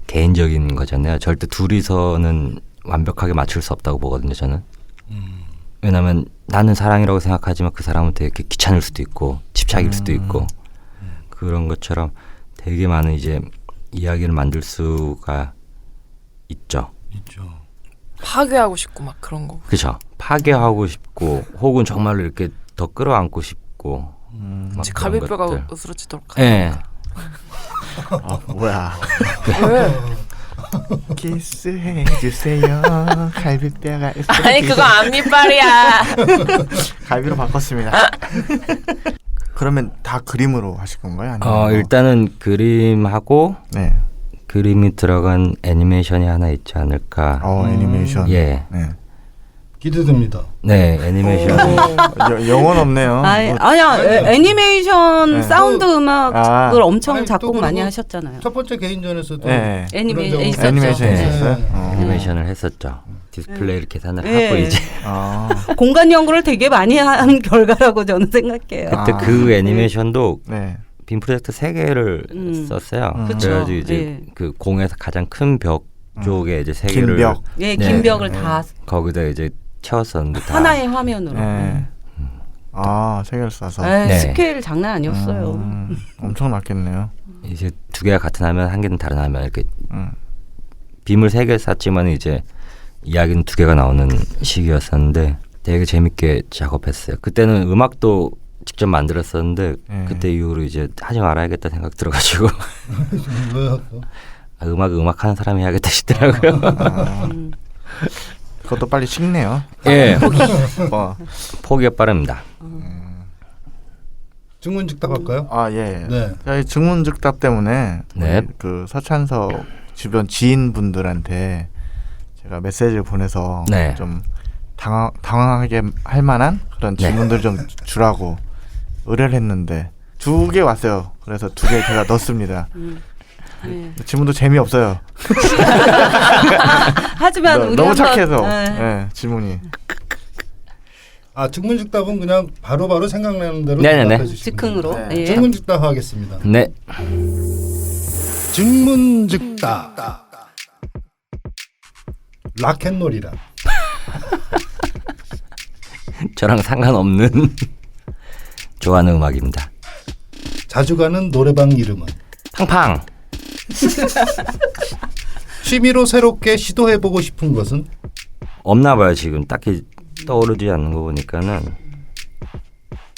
S1: 개인적인 거잖아요. 절대 둘이서는 완벽하게 맞출 수 없다고 보거든요, 저는. 왜냐하면 나는 사랑이라고 생각하지만 그 사람은 되게 귀찮을 수도 있고 집착일 수도 있고 그런 것처럼 되게 많은 이제 이야기를 만들 수가 있죠.
S3: 파괴하고 싶고 막 그런 거.
S1: 그렇죠. 파괴하고 싶고 혹은 정말로 이렇게 더 끌어안고 싶고. 막
S3: 제
S1: 그런
S3: 갈비뼈가
S1: 것들.
S3: 으스러지도록.
S1: 예.
S4: 뭐야?
S3: 왜?
S4: 키스해 주세요. 갈비뼈가
S3: 아니 그거 앞니빨이야.
S4: 갈비로 바꿨습니다. 그러면 다 그림으로 하실 건가요? 아니면
S1: 일단은 그림하고
S4: 네.
S1: 그림이 들어간 애니메이션이 하나 있지 않을까.
S4: 애니메이션.
S1: 예.
S4: 네.
S6: 기대됩니다.
S1: 네, 애니메이션.
S4: 영혼 없네요.
S5: 아니야 애니메이션
S4: 네.
S5: 사운드 음악을 엄청
S6: 아니,
S5: 작곡
S6: 또
S5: 많이
S6: 그리고
S5: 하셨잖아요.
S6: 첫 번째 개인전에서도
S4: 네.
S5: 애니메이션
S6: 그런
S5: 있었죠.
S4: 애니메이션
S1: 네.
S4: 있었어요.
S1: 애니메이션을 했었죠. 디스플레이를 계산을
S5: 네.
S1: 하고 이제
S5: 공간 연구를 되게 많이 한 결과라고 저는 생각해요.
S1: 그때 그 애니메이션도
S4: 네.
S1: 빔 프로젝트 3개를 썼어요.
S5: 그쵸.
S1: 그래가지고 이제
S5: 예.
S1: 그 공에서 가장 큰 벽 쪽에 이제 3개를
S4: 긴 벽.
S5: 예,
S1: 네.
S5: 긴 벽을 다
S1: 거기다 이제 채웠었는데 다
S5: 하나의 화면으로.
S4: 네. 세 개를 쏴서.
S1: 네.
S5: 스케일 장난 아니었어요.
S4: 엄청 낫겠네요.
S1: 이제 두 개가 같은 화면 한 개는 다른 화면 이렇게
S4: 음.
S1: 빔을 3개 쐈지만 이제 이야기는 2개가 나오는 시기였었는데 되게 재밌게 작업했어요. 그때는 음악도 직접 만들었었는데 그때 이후로 이제 하지 말아야겠다 생각 들어가지고
S6: 왜요?
S1: 음악 하는 사람이 해야겠다 싶더라고요.
S4: 그것도 빨리 식네요.
S1: 예,
S4: 뭐.
S1: 포기가 빠릅니다.
S6: 증문즉답 할까요?
S4: 예.
S6: 네.
S4: 저희 증문즉답 때문에
S1: 네.
S4: 그 서찬석 주변 지인분들한테 제가 메시지를 보내서
S1: 네.
S4: 좀 당황하게 할 만한 그런 질문들 좀 주라고 의뢰를 했는데 2개 왔어요. 그래서 2개 제가 넣었습니다.
S5: 네.
S4: 질문도 재미없어요.
S5: 하지만 우리
S4: 너무
S5: 한번,
S4: 착해서
S5: 네.
S4: 질문이.
S6: 증문즉답은 그냥 바로바로 생각나는 대로
S1: 네네네.
S6: 대답해 주시면
S5: 즉흥으로.
S6: 됩니다.
S5: 예.
S6: 증문즉답 하겠습니다.
S1: 네.
S6: 증문즉답. 락앤롤이란
S1: 저랑 상관없는 좋아하는 음악입니다.
S6: 자주 가는 노래방 이름은
S1: 팡팡.
S6: 취미로 새롭게 시도해보고 싶은 것은
S1: 없나 봐요. 지금 딱히 떠오르지 않는 거 보니까는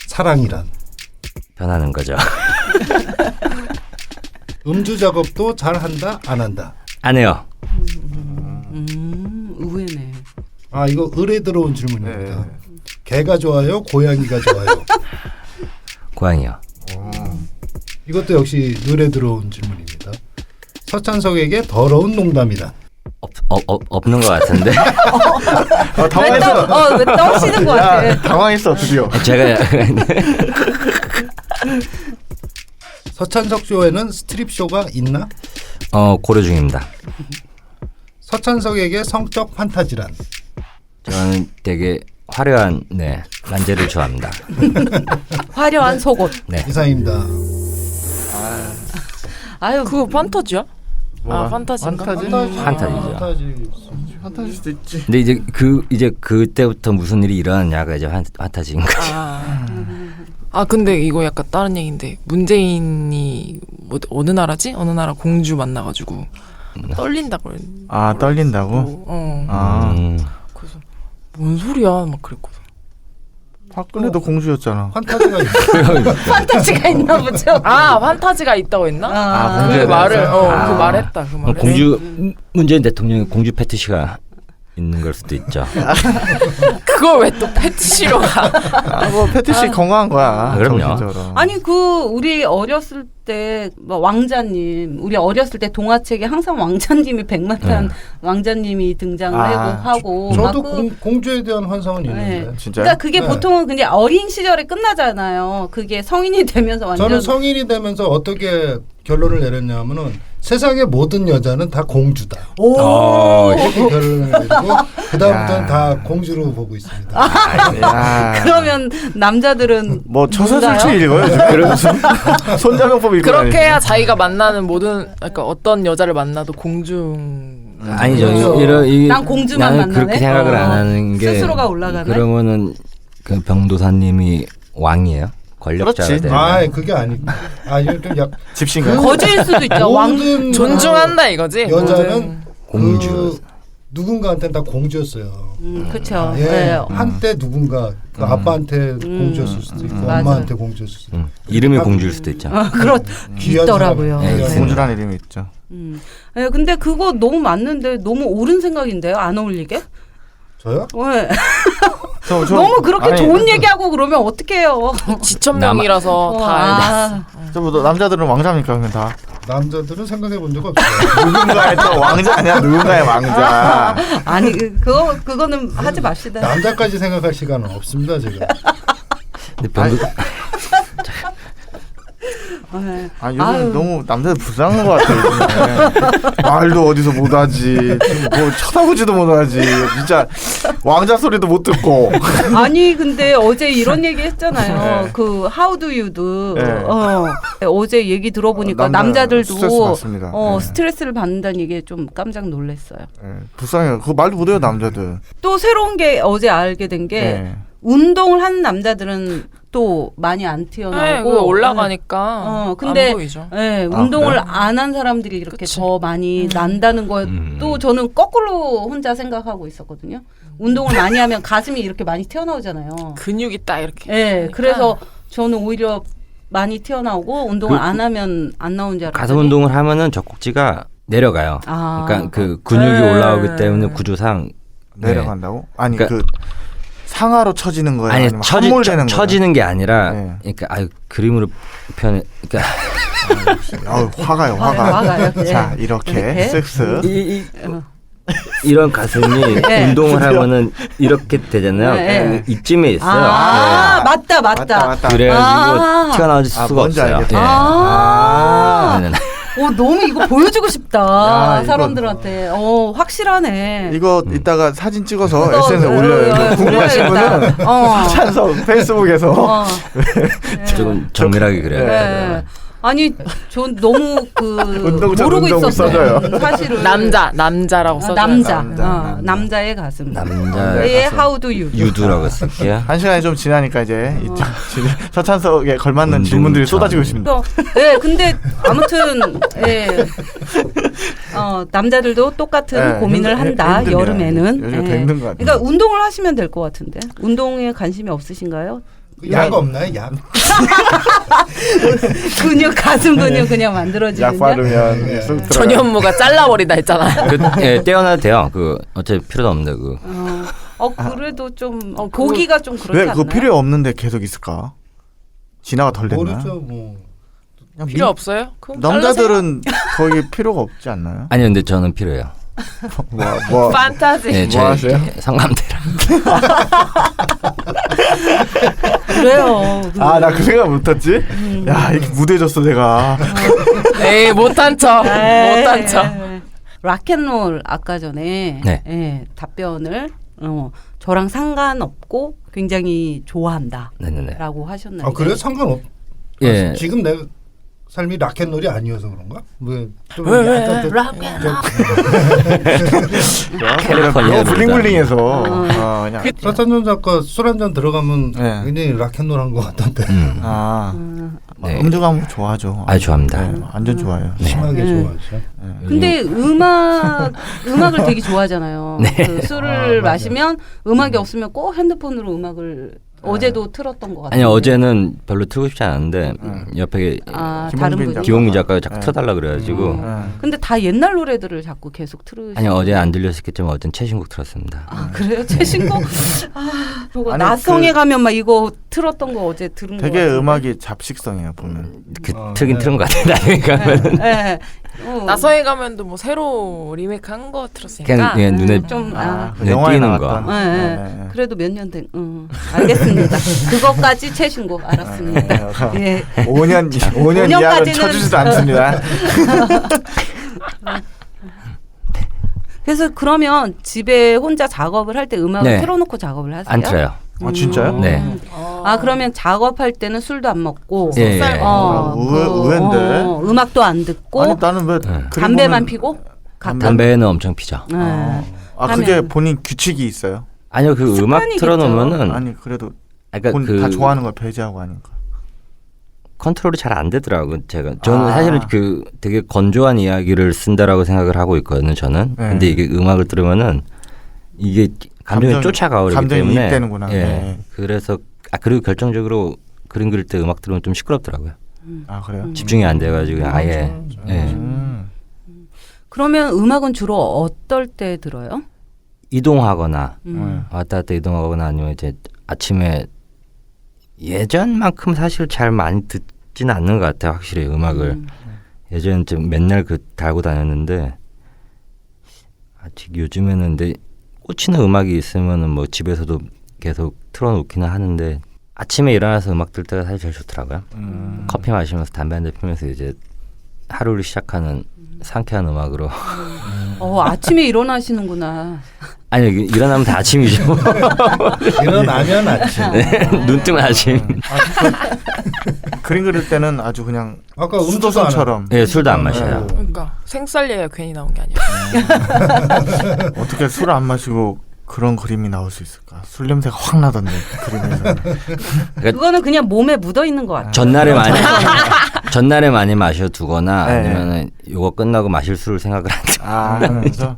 S6: 사랑이란
S1: 변하는 거죠.
S6: 음주 작업도 잘 한다 안 한다.
S1: 안 해요.
S5: 의외네.
S6: 이거 을에 들어온 질문입니다.
S4: 네.
S6: 개가 좋아요, 고양이가 좋아요.
S1: 고양이요.
S6: 이것도 역시 을에 들어온 질문입니다. 서찬석에게 더러운 농담이란
S1: 없는 것 같은데.
S4: 당황했어.
S5: 왜 떠시는 것 같아.
S4: 당황했어 드디어.
S1: 제가
S6: 서찬석 쇼에는 스트립 쇼가 있나?
S1: 고려 중입니다.
S6: 서찬석에게 성적 판타지란
S1: 저는 되게 화려한 란제를 좋아합니다.
S5: 화려한 속옷.
S1: 네.
S6: 이상입니다.
S5: 아유
S3: 그거 판타지야?
S4: 뭐가?
S3: 판타지인가?
S1: 판타지죠.
S4: 판타지일 수도 있지.
S1: 근데 이제 그때부터 무슨 일이 일어났냐가 이제 판타지인 거지.
S3: 근데 이거 약간 다른 얘기인데 문재인이 어느 나라지? 어느 나라 공주 만나가지고 떨린다고 그랬는데.
S4: 떨린다고?
S3: 그래서 뭔 소리야 막 그랬거든.
S4: 박근혜도 공주였잖아.
S6: 판타지가 있나?
S5: 판타지가 있나 보죠.
S3: 판타지가 있다고 했나? 그
S4: 공주에
S3: 말을
S4: 대해서?
S3: 그 말했다. 그 말을.
S1: 문재인 대통령의 공주 패티시가 있는 걸 수도 있죠.
S3: 그걸 왜 또 패티시로 가?
S4: 패티시 건강한 거야.
S1: 그럼요.
S4: 정신적으로.
S5: 아니 우리 어렸을 때 뭐 왕자님 우리 어렸을 때 동화책에 항상 왕자님이 백마탄 왕자님이 등장을 하고
S6: 저도
S5: 막
S6: 공주에 대한 환상은 있는데.
S4: 진짜요?
S5: 그러니까 그게
S6: 네.
S5: 보통은 그냥 어린 시절에 끝나잖아요. 그게 성인이 되면서 완전
S6: 저는 성인이 되면서 어떻게 결론을 내렸냐면은 세상의 모든 여자는 다 공주다. 이렇게 결론을 내리고 그 다음부터는 다 공주로 보고 있습니다.
S5: 그러면 남자들은
S4: 뭐
S5: 뭔가요?
S4: 처세술치 읽어요? 그러면서 손자병법 읽고
S3: 그렇게 해야 자기가 만나는 그러니까 어떤 여자를 만나도 공중.
S1: 아니죠.
S5: 난 공주만
S1: 나는
S5: 만나네?
S1: 그렇게 생각을 안 하는 게
S5: 스스로가 올라가네?
S1: 그러면은 그 병도사님이 왕이에요. 권력자가
S4: 그렇지.
S1: 되는.
S6: 그게 아니고. 이거 좀
S4: 집신가?
S5: 거주일 수도 있죠. 왕
S6: 모든
S3: 존중한다 이거지.
S6: 여자는
S1: 공주.
S6: 누군가한테는 다 공주였어요.
S5: 그렇죠.
S6: 예,
S5: 네.
S6: 한때 누군가 그 아빠한테 공주였을 수도 있고
S5: 맞아.
S6: 엄마한테 공주였을 수도 있고
S1: 이름이 공주일 수도 있죠.
S6: 귀한
S5: 있더라고요.
S6: 사람, 귀한
S4: 공주라는 이름이 있죠.
S5: 네, 근데 그거 너무 맞는데 너무 옳은 생각인데요? 안 어울리게?
S6: 저요?
S5: 네.
S4: 저
S5: 너무 그렇게
S4: 아니,
S5: 좋은 얘기하고 그러면 어떡해요?
S3: 지천명이라서 다 알겠어.
S4: 저뭐 남자들은 왕자입니까 그냥 다?
S6: 남자들은 생각해 본 적 없어요.
S4: 누군가의 또 왕자 아니야? 누군가의 왕자.
S5: 아니 그거는 하지 맙시다.
S6: 남자까지 생각할 시간은 없습니다 제가.
S1: 근데 병도
S5: 네.
S4: 아 요즘
S5: 아유.
S4: 너무 남자들 불쌍한 것 같아요. 요즘에. 말도 어디서 못하지, 뭐 쳐다보지도 못하지. 진짜 왕자 소리도 못 듣고.
S5: 아니 근데 어제 이런 얘기 했잖아요.
S4: 네.
S5: 그 How do you do?
S4: 네.
S5: 어제 얘기 들어보니까
S4: 남자
S5: 남자들도
S4: 스트레스 받습니다. 네.
S5: 스트레스를 받는다는 얘기에 좀 깜짝 놀랐어요.
S4: 불쌍해요. 그거 말도 못해요 남자들.
S5: 또 새로운 게 어제 알게 된 게
S4: 네.
S5: 운동을 하는 남자들은 또 많이 안
S3: 네,
S5: 튀어나오고
S3: 그거 올라가니까
S5: 근데
S3: 안 보이죠.
S5: 네, 운동을
S4: 그래요?
S5: 안 한 사람들이 이렇게
S3: 그치.
S5: 더 많이 난다는 것도 저는 거꾸로 혼자 생각하고 있었거든요. 운동을 많이 하면 가슴이 이렇게 많이 튀어나오잖아요.
S3: 근육이 딱 이렇게.
S5: 네,
S3: 하니까.
S5: 그래서 저는 오히려 많이 튀어나오고 운동을 안 하면 안 나온 줄 알았더니
S1: 가슴 운동을 하면은 젖꼭지가 내려가요.
S5: 아.
S1: 그러니까 그 근육이
S3: 네.
S1: 올라오기 때문에 구조상
S4: 내려간다고? 아니
S1: 그러니까-
S4: 그 상하로 처지는 거예요?
S1: 아니
S4: 아니면 함몰되는 거예요?
S1: 처지는 게 아니라
S4: 네.
S1: 그러니까 그림으로 표현 그러니까
S4: 아우 화가요 화가.
S5: 화가요. 네.
S4: 자 이렇게
S5: 이렇게.
S4: 쓱쓱.
S1: 이런 가슴이
S5: 네.
S1: 운동을 하면은 이렇게 되잖아요.
S5: 네.
S1: 이쯤에 있어요.
S5: 아, 맞다.
S4: 맞다.
S1: 그래가지고
S5: 아.
S1: 튀어나올 수가
S4: 뭔지
S1: 없어요.
S4: 알겠다.
S1: 예.
S5: 아.
S1: 네네네.
S5: 너무 이거 보여주고 싶다.
S4: 야, 이거-
S5: 사람들한테. 확실하네.
S4: 이거 이따가 사진 찍어서
S5: 그거,
S4: SNS에 올려요. 궁금하신 분은 찬성 페이스북에서.
S1: 조금 정밀하게 그래요.
S5: 네. 아니, 전 너무
S4: 운동장
S5: 모르고
S4: 운동
S5: 있었어요.
S4: 써줘요.
S5: 사실은
S3: 남자라고 써줘요.
S5: 남자의 가슴.
S1: 남자의 가슴.
S5: How do you?
S1: 유두라고 쓸게요.
S4: 한 시간이 좀 지나니까 이제 서찬석에 걸맞는
S1: 운동
S4: 질문들이
S1: 참.
S4: 쏟아지고 있습니다.
S5: 네, 근데 아무튼 남자들도 똑같은
S4: 네,
S5: 고민을 한다.
S4: 힘들네요.
S5: 여름에는.
S4: 요즘 더 힘든 것 같아요.
S5: 그러니까 운동을 하시면 될 것 같은데. 운동에 관심이 없으신가요?
S6: 약 없나요? 약?
S5: 가슴 근육 그냥 만들어지는.
S4: 약 바르면 쑥 들어가요.
S3: 전현무가 잘라버리다 했잖아.
S1: 떼어놔도 돼요. 어차피 필요도 없는데
S5: 그래도 좀
S3: 그거-
S5: 보기가 좀 그렇지
S4: 왜
S5: 않나요?
S4: 그거 필요 없는데 계속 있을까? 진화가 덜 됐나?
S6: 모르죠 뭐.
S4: 그냥
S3: 필요 없어요? 그럼
S4: 남자들은 거의 필요가 없지 않나요?
S1: 아니요, 근데 저는 필요해요.
S4: 뭐
S3: 판타지.
S1: 네,
S4: 뭐 하세요?
S1: 성감대랑.
S5: 그래요.
S4: 나 그 생각 못했지? 야 이렇게 무대졌어 내가.
S3: 에이 못한 척. 못한 척.
S5: 락앤롤 아까 전에
S1: 네.
S5: 답변을 저랑 상관없고 굉장히 좋아한다라고
S1: 네네네.
S5: 하셨는데.
S6: 그래요? 상관없.
S1: 예.
S6: 지금 내 삶이 락앤롤이 아니어서 그런가? 뭐좀
S1: 캘리포니아
S4: 블링블링해서 그냥
S6: 서찬전 작가 술 한잔 들어가면
S4: 네.
S6: 굉장히 락앤롤한 것 같던데.
S1: 네.
S4: 음주감 좋아하죠.
S1: 좋아합니다.
S4: 네, 완전 좋아해요.
S6: 심하게 좋아하죠.
S5: 근데 음악을 되게 좋아하잖아요. 그 술을 마시면 음악이 없으면 꼭 핸드폰으로 음악을 어제도 틀었던 것 같아요.
S1: 아니 어제는 별로 틀고 싶지 않았는데 옆에
S5: 다른 분이.
S1: 기홍미 작가가 자꾸 틀어달라 그래가지고
S5: 근데 다 옛날 노래들을 자꾸 계속 틀으시고.
S1: 아니 어제 안 들렸었겠지만 어제는 최신곡 틀었습니다.
S5: 그래요? 최신곡? 저거
S4: 아니,
S5: 나성에 가면 막 이거 틀었던 거 어제 들은 거
S4: 되게
S5: 같은데.
S4: 음악이 잡식성이에요 보면.
S1: 틀긴 틀은 것 같아요. 나중에 가면
S5: 네.
S3: 나서에 가면도 뭐 새로 리메이크한 거 들었으니까.
S1: 그냥 예, 눈에
S5: 좀
S1: 눈에
S4: 영화에
S1: 띄는
S4: 나왔던.
S1: 거.
S5: 네. 그래도 몇 년 된. 알겠습니다. 그것까지 최신곡 알았습니다. 예.
S4: 5년 이하는
S5: 5년까지는
S4: 쳐주지도 않습니다.
S5: 그래서 그러면 집에 혼자 작업을 할 때 음악을
S1: 네.
S5: 틀어놓고 작업을 하세요?
S1: 안 틀어요.
S4: 진짜요?
S1: 네.
S5: 그러면 작업할 때는 술도 안 먹고
S1: 예, 예.
S4: 의외인데.
S5: 음악도 안 듣고
S4: 아니 나는 왜 그림
S5: 담배만
S4: 보면-
S5: 피고
S1: 담배는 엄청 피죠.
S4: 그게
S5: 하면-
S4: 본인 규칙이 있어요?
S1: 아니요, 그 음악
S5: 습관이겠죠.
S1: 틀어놓으면은
S4: 아니 그래도
S1: 그러니까
S4: 다 좋아하는 걸 배제하고 하니까.
S1: 컨트롤이 잘 안 되더라고요. 저는 사실은 그 되게 건조한 이야기를 쓴다라고 생각을 하고 있거든요. 저는.
S4: 네.
S1: 근데 이게 음악을 들으면은 이게 감정이 쫓아가오기
S4: 감정이
S1: 때문에
S4: 이입되는구나.
S1: 예.
S4: 네.
S1: 그래서 그리고 결정적으로 그림 그릴 때 음악 들으면 좀 시끄럽더라고요.
S4: 아 그래요?
S1: 집중이 안 돼가지고 그냥 아예. 예.
S5: 그러면 음악은 주로 어떨 때 들어요?
S1: 이동하거나
S5: 음.
S1: 왔다 갔다 이동하거나 아니면 이제 아침에 예전만큼 사실 잘 많이 듣지는 않는 것 같아요. 확실히 음악을. 예전엔 좀 맨날 달고 다녔는데 아직 요즘에는 근데 꽂히는 음악이 있으면은 뭐 집에서도 계속 틀어놓기는 하는데 아침에 일어나서 음악 들 때가 사실 제일 좋더라고요. 커피 마시면서 담배 한 대 피면서 이제 하루를 시작하는 상쾌한 음악으로.
S5: 아침에 일어나시는구나.
S1: 아니 일어나면 다 아침이죠.
S6: 일어나면 아침.
S1: 눈 뜨면 아침.
S4: 그림 그릴 때는 아주 그냥
S6: 아까
S4: 수도선처럼
S1: 예, 술도 안 마셔요.
S3: 그러니까 생쌀례가 괜히 나온 게 아니야.
S4: 어떻게 술을 안 마시고 그런 그림이 나올 수 있을까? 술 냄새가 확 나던데 그림에서.
S5: 그거는 그냥 몸에 묻어 있는 것 같아요.
S1: 전날에 많이 마셔두거나
S4: 네.
S1: 아니면은 요거 끝나고 마실 술을 생각을
S4: 하면서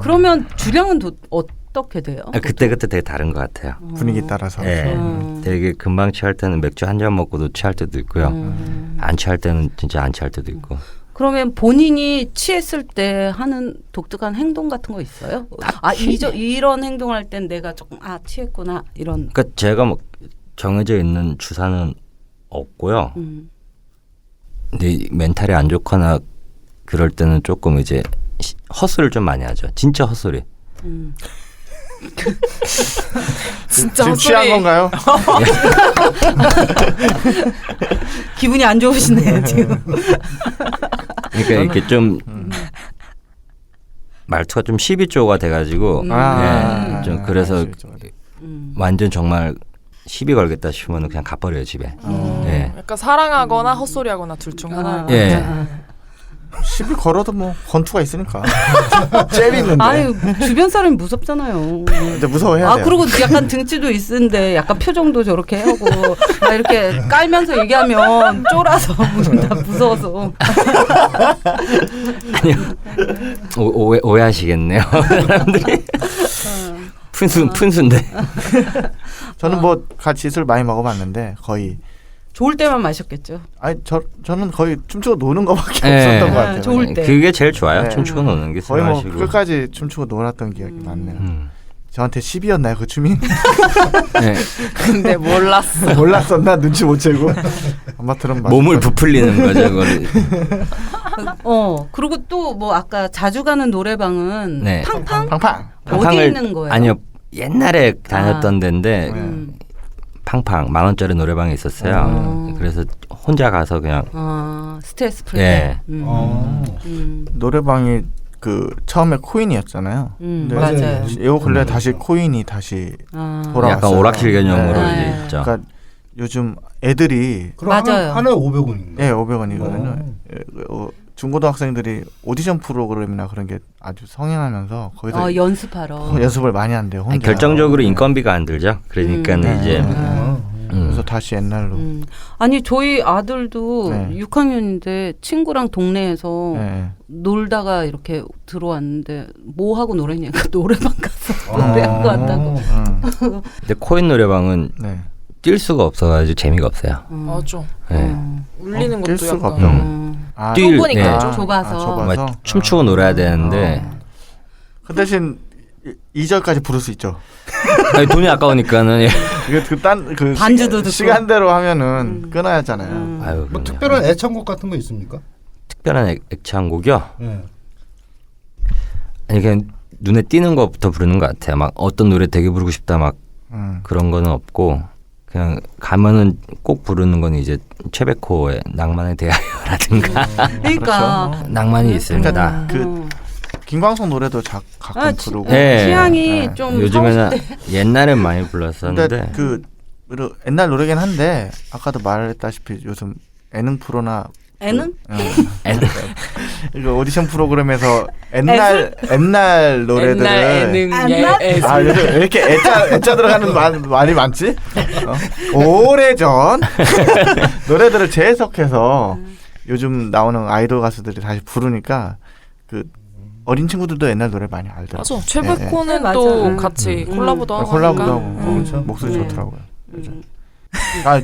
S5: 그러면 주량은 어떻게 돼요?
S1: 그때 되게 다른 것 같아요.
S4: 분위기 따라서.
S1: 예, 되게 금방 취할 때는 맥주 한 잔 먹고도 취할 때도 있고요. 안 취할 때는 진짜 안 취할 때도 있고.
S5: 그러면 본인이 취했을 때 하는 독특한 행동 같은 거 있어요? 이런 행동을 할 땐 내가 조금 취했구나 이런.
S1: 그러니까 제가 뭐 정해져 있는 주사는 없고요. 근데 멘탈이 안 좋거나 그럴 때는 조금 이제 헛소리를 좀 많이 하죠. 진짜 헛소리.
S3: 진짜
S4: 지금 취한
S3: 헛소리.
S4: 건가요?
S5: 기분이 안 좋으시네요 지금.
S1: 그러니까 이렇게 좀 말투가 좀 12조가 돼가지고 좀 그래서 완전 정말 시비 걸겠다 싶으면 그냥 가버려요 집에. 예.
S3: 약간 사랑하거나 헛소리하거나 둘 중 하나.
S1: 예.
S4: 시비 걸어도 뭐 권투가 있으니까. 잽이 있는데.
S5: 아유 주변 사람이 무섭잖아요.
S4: 근데 무서워해야 돼요.
S5: 그리고 약간 등치도 있는데 약간 표정도 저렇게 하고 막 이렇게 깔면서 얘기하면 쫄아서 다 무서워서.
S1: 아니요. 오해하시겠네요. 사람들이. 푼수인데.
S4: 저는 뭐 같이 술 많이 먹어봤는데 거의.
S5: 좋을 때만 마셨겠죠.
S4: 아니 저는 거의 춤추고 노는 거밖에
S1: 네.
S4: 없었던 것 같아요.
S5: 좋을 때.
S1: 그게 제일 좋아요.
S4: 네.
S1: 춤추고 노는 게
S4: 거의 뭐
S1: 술마시고.
S4: 끝까지 춤추고 놀았던 기억이 많네요. 저한테 시비였나요 그 춤이?
S1: 네.
S3: 근데 몰랐어.
S4: 몰랐었나 눈치 못 채고. 아마트럼
S1: 몸을 부풀리는 거죠. 그걸.
S5: 그리고 또 뭐 아까 자주 가는 노래방은
S1: 네.
S5: 팡팡?
S4: 팡팡.
S5: 어디 있는 거예요?
S1: 아니요. 옛날에 다녔던 데인데
S5: 음.
S1: 팡팡 10,000원짜리 노래방이 있었어요. 그래서 혼자 가서 그냥
S5: 스트레스 풀
S1: 예.
S5: 때.
S4: 노래방이 그 처음에 코인이었잖아요. 근데
S5: 맞아요.
S4: 요 근래 다시 코인이 다시 돌아왔어요.
S1: 약간 오락실 개념으로
S4: 네.
S1: 이제 있죠.
S4: 그러니까 요즘 애들이
S6: 그럼
S5: 맞아요.
S6: 하나에 500원인가요?
S4: 예 500원이거든요. 중고등학생들이 오디션 프로그램이나 그런 게 아주 성행하면서 거기서
S5: 연습하러.
S4: 연습을 많이 한대요. 혼자.
S1: 아니, 결정적으로 인건비가 안 들죠. 그러니까는 이제
S4: 그래서 다시 옛날로.
S5: 아니 저희 아들도
S4: 네.
S5: 6학년인데 친구랑 동네에서
S4: 네.
S5: 놀다가 이렇게 들어왔는데 뭐 하고 놀았냐니까 노래방 가서 노래하고 왔다고.
S1: 근데 코인 노래방은
S4: 네.
S1: 뛸 수가 없어가지고 재미가 없어요.
S3: 맞아.
S1: 네.
S3: 울리는
S4: 뛸
S3: 것도
S4: 수가
S3: 약간.
S4: 없죠. 아,
S1: 뛸-
S3: 좁으니까
S1: 네.
S3: 좀
S5: 좁아서.
S4: 좁아서?
S1: 막 춤추고 놀아야 되는데
S4: 그 대신 2절까지 부를 수 있죠.
S1: 아니, 돈이 아까우니까는
S4: 이게 그
S5: 반주도 듣고.
S4: 시간대로 하면은 끊어야 하잖아요.
S1: 아유,
S6: 뭐
S1: 그럼요.
S6: 특별한 애창곡 같은 거 있습니까?
S1: 특별한 애창곡이요?
S6: 네.
S1: 아니 그냥 눈에 띄는 것부터 부르는 것 같아요. 막 어떤 노래 되게 부르고 싶다 막 그런 거는 없고 그냥 가면은 꼭 부르는 건 이제 최백호의 낭만에 대하여라든가
S5: 그러니까
S1: 낭만이 있습니다.
S4: 그러니까 그 김광석 노래도 가끔 부르고.
S1: 네.
S5: 취향이
S4: 네.
S5: 좀
S1: 요즘에는 옛날엔 많이
S4: 근데
S1: 불렀었는데
S4: 그 옛날 노래긴 한데 아까도 말했다시피 요즘 예능 프로나
S5: N은?
S4: 이거 오디션 프로그램에서 옛날 노래들을
S5: 옛날
S4: 요즘 왜 이렇게 애자 들어가는 말이 많지? 오래전 노래들을 재해석해서 요즘 나오는 아이돌 가수들이 다시 부르니까 그 어린 친구들도 옛날 노래 많이 알더라고요.
S3: 맞아. 최백호는
S5: 네,
S3: 또
S5: 맞아.
S3: 같이 콜라보도 하고
S4: 콜라보도
S3: 하니까.
S4: 하고 그렇죠. 목소리
S5: 네.
S4: 좋더라고요. 요즘.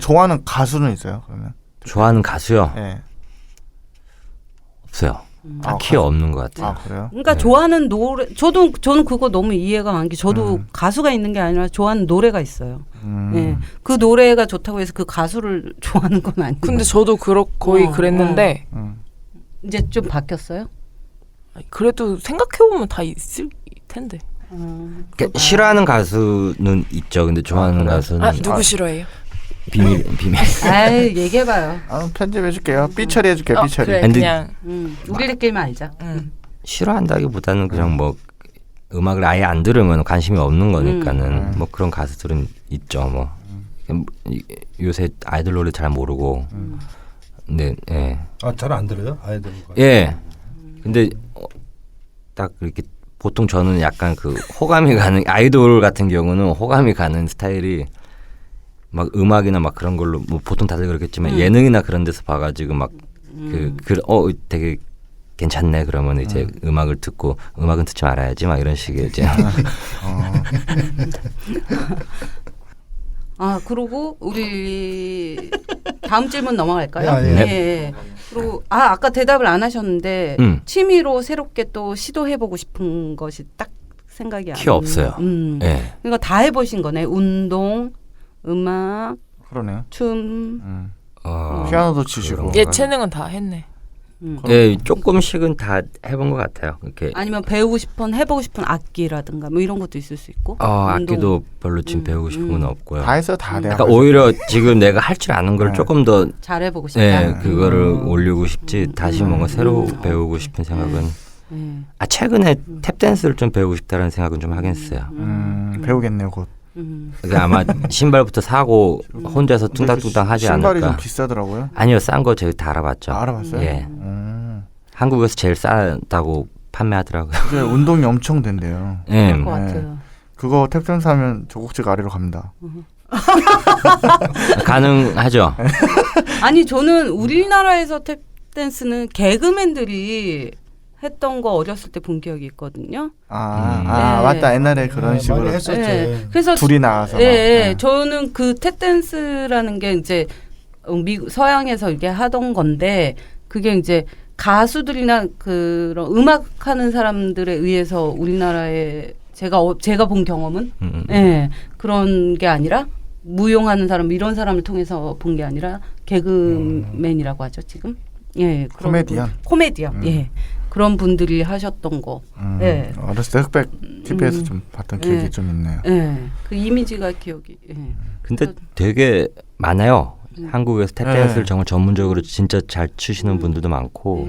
S4: 좋아하는 가수는 있어요? 그러면?
S1: 좋아하는 가수요?
S4: 네.
S1: 없어요. 딱히
S4: 가수.
S1: 없는 것 같아요.
S4: 그래요?
S5: 그러니까
S1: 네.
S5: 좋아하는 노래 저는 그거 너무 이해가 안 게 저도 가수가 있는 게 아니라 좋아하는 노래가 있어요. 예. 그 노래가 좋다고 해서 그 가수를 좋아하는 건 아니고.
S3: 근데 저도 거의
S5: 어,
S3: 그랬는데
S5: 이제 좀 바뀌었어요?
S3: 그래도 생각해보면 다 있을 텐데.
S1: 그러니까 싫어하는 가수는 있죠. 근데 좋아하는 가수는
S3: 누구 싫어해요?
S1: 비밀.
S5: 아이 얘기해봐요.
S4: 편집해줄게요. 삐처리해줄게요. 삐처리.
S3: 그래
S1: 근데-
S3: 그냥
S5: 우리들끼리만 알자.
S1: 싫어한다기보다는 그냥 뭐 음악을 아예 안 들으면 관심이 없는 거니까는 뭐 그런 가수들은 있죠. 뭐 요새 아이돌 노래 잘 모르고. 근데 예.
S6: 잘 안 들어요? 아이들 거.
S1: 예. 근데 딱 이렇게 보통 저는 약간 그 호감이 가는 아이돌 같은 경우는 호감이 가는 스타일이 막 음악이나 막 그런 걸로 뭐 보통 다들 그렇겠지만 예능이나 그런 데서 봐가지고 막 되게 괜찮네 그러면 이제 음악을 듣고 음악은 듣지 말아야지 막 이런 식의 이제
S5: 그리고 우리 다음 질문 넘어갈까요?
S6: 네,
S1: 네.
S5: 예. 그리고 아까 대답을 안 하셨는데 취미로 새롭게 또 시도해보고 싶은 것이 딱 생각이 안
S1: 키 없어요. 예.
S5: 그러니까 다 해보신 거네. 운동, 음악,
S4: 그러네요.
S5: 춤.
S4: 피아노도 치시고.
S3: 예체능은 다 했네.
S1: 예, 조금씩은 다 해본 것 같아요. 이렇게
S5: 아니면 해보고 싶은 악기라든가 뭐 이런 것도 있을 수 있고.
S1: 악기도 별로 지금 배우고 싶은 건 없고요.
S4: 다 했어요. 다 내가.
S1: 그러니까 오히려 지금 내가 할 줄 아는 걸 조금 더
S5: 잘해보고 싶다.
S1: 그거를 올리고 싶지 다시 뭔가 새로 배우고 싶은 생각은 최근에 탭댄스를 좀 배우고 싶다는 생각은 좀 하긴 했어요.
S4: 배우겠네요 곧.
S1: 그러니까 아마 신발부터 사고 혼자서 뚱땅뚱땅 하지
S4: 신발이
S1: 않을까.
S4: 좀 비싸더라고요.
S1: 아니요, 싼 거 저희 다 알아봤죠.
S4: 알아봤어요?
S1: 예. 한국에서 제일 싸다고 판매하더라고요.
S4: 그게 운동이 엄청 된대요.
S1: 예.
S5: 그럴 것 같아요.
S4: 그거 탭댄스 하면 조국지가 아래로 갑니다.
S1: 가능하죠.
S5: 아니 저는 우리나라에서 탭댄스는 개그맨들이 했던 거 어렸을 때 본 기억이 있거든요. 네.
S4: 맞다. 옛날에 그런 식으로
S6: 많이 했었죠.
S5: 그래서
S4: 둘이 나와서.
S5: 저는 그 탭댄스라는 게 이제 미국 서양에서 이게 하던 건데 그게 이제 가수들이나 그런 음악하는 사람들에 의해서 우리나라에 제가 본 경험은 그런 게 아니라 무용하는 사람 이런 사람을 통해서 본 게 아니라 개그맨이라고 하죠 지금. 예,
S4: 코미디언.
S5: 코미디언. 예. 그런 분들이 하셨던 거. 예.
S4: 어렸을 때 흑백 TV에서 좀 봤던 기억이 좀 있네요.
S5: 예. 그 이미지가 기억이. 예.
S1: 근데 되게 많아요. 한국에서 탭댄스를 정말 전문적으로 진짜 잘 추시는 분들도 많고.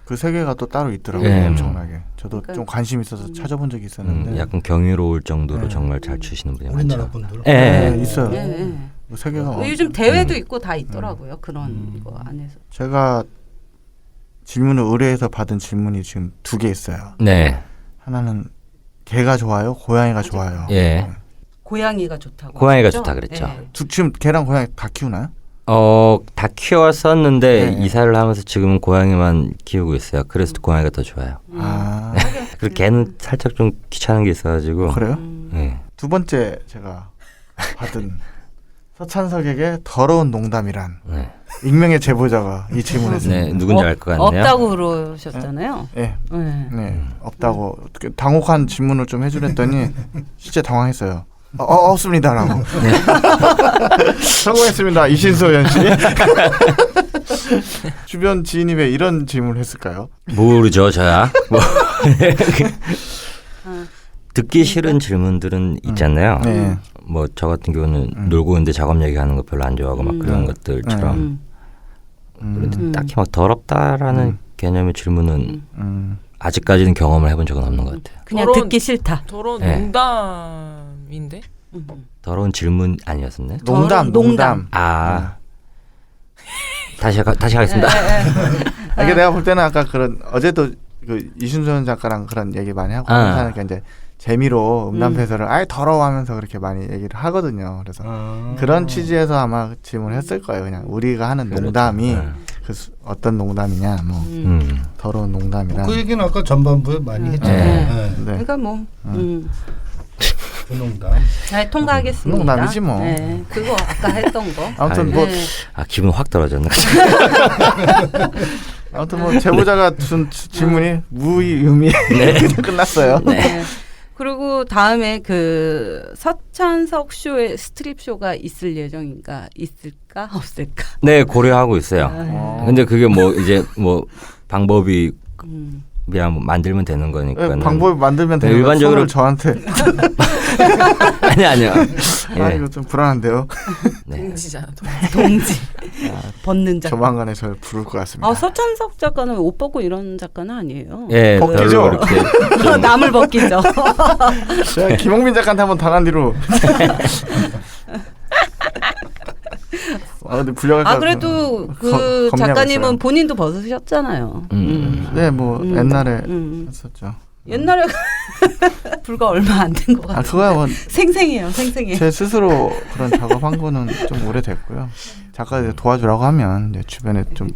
S4: 그 세계가 또 따로 있더라고요.
S1: 예.
S4: 엄청나게. 저도 좀 관심 있어서 찾아본 적이 있었는데.
S1: 약간 경이로울 정도로 정말 잘 추시는 분이
S6: 우리나라
S1: 많죠.
S6: 분들.
S1: 예.
S4: 있어요.
S5: 예.
S4: 그 세계가
S5: 요즘 대회도 있고 다 있더라고요. 그런 거 안에서.
S4: 제가 질문을 의뢰해서 받은 질문이 지금 2개 있어요.
S1: 네.
S4: 하나는 개가 좋아요? 고양이가 좋아요?
S1: 예.
S5: 고양이가 좋다고.
S1: 고양이가
S5: 하셨죠?
S1: 좋다 그랬죠.
S5: 예.
S4: 지금 개랑 고양이 다 키우나요?
S1: 다 키웠었는데
S4: 네.
S1: 이사를 하면서 지금은 고양이만 키우고 있어요. 그래서 고양이가 더 좋아요. 그리고 개는 살짝 좀 귀찮은 게 있어가지고.
S4: 그래요?
S1: 네.
S4: 2번째 제가 받은 서찬석에게 더러운 농담이란
S1: 네.
S4: 익명의 제보자가 이 질문했습니다.
S1: 네, 누군지 알 것 같네요.
S5: 없다고 그러셨잖아요.
S4: 네.
S5: 네.
S4: 네, 없다고 당혹한 질문을 좀 해주랬더니 진짜 당황했어요. 없습니다라고. 성공했습니다. 이신소연 씨. 주변 지인이 왜 이런 질문을 했을까요?
S1: 모르죠, 저야. 뭐. 듣기 싫은 질문들은 있잖아요.
S4: 네.
S1: 뭐 저 같은 경우는 놀고 있는데 작업 얘기하는 거 별로 안 좋아하고 막 그런 것들처럼. 그런데 딱히 막 더럽다라는 개념의 질문은 아직까지는 경험을 해본 적은 없는 것 같아요.
S5: 그냥 듣기 싫다.
S3: 더러운
S1: 네.
S3: 농담인데?
S1: 더러운 질문 아니었었나요?
S4: 농담.
S1: 아, 다시 하겠습니다.
S4: 이게 내가 볼 때는 아까 그런 어제도 그 이순선 작가랑 그런 얘기 많이 하고 하니까 이제 재미로 음담패설을 아예 더러워하면서 그렇게 많이 얘기를 하거든요. 그래서 그런 취지에서 아마 질문했을 거예요. 그냥 우리가 하는 농담이 어떤 농담이냐, 뭐 더러운 농담이란.
S6: 그 얘기는 아까 전반부에 많이 했잖아요.
S5: 그러니까 뭐
S6: 그 농담.
S5: 잘 통과하겠습니다.
S4: 농담이지 뭐.
S5: 네, 그거 아까 했던 거.
S4: 아무튼 뭐
S1: 기분 확 떨어졌네.
S4: 아무튼 뭐 제보자가 준 질문이 무의미 그냥 끝났어요.
S5: 네. 그리고 다음에 그 서찬석 쇼의 스트립 쇼가 있을 예정인가, 있을까 없을까?
S1: 네, 고려하고 있어요. 근데 그게 뭐 이제 뭐 방법이 그냥 뭐 만들면 되는 거니까.
S4: 방법을 만들면 되는
S1: 일반적으로
S4: 저한테.
S1: 아니요.
S4: 아, 이거 좀 불안한데요.
S1: 네.
S3: 동지잖아.
S5: 동지. 벗는 작가.
S4: 조만간에 저를 부를 것 같습니다.
S5: 서찬석 작가는 옷 벗고 이런 작가는 아니에요.
S1: 예,
S4: 벗기죠.
S1: 별로 그렇게
S5: 남을 벗기죠.
S4: 제가 김홍민 작가한테 한번 당한 뒤로. 근데 불려갈까?
S5: 그래도 그
S4: 겁내고
S5: 작가님은
S4: 있어요.
S5: 본인도 벗으셨잖아요.
S4: 네, 뭐 옛날에 했었죠.
S5: 옛날에 불과 얼마 안 된 것 같아요.
S4: 그거야 뭐
S5: 생생해요, 생생해.
S4: 제 스스로 그런 작업한 거는 좀 오래됐고요. 작가들 도와주라고 하면 이제 주변에 좀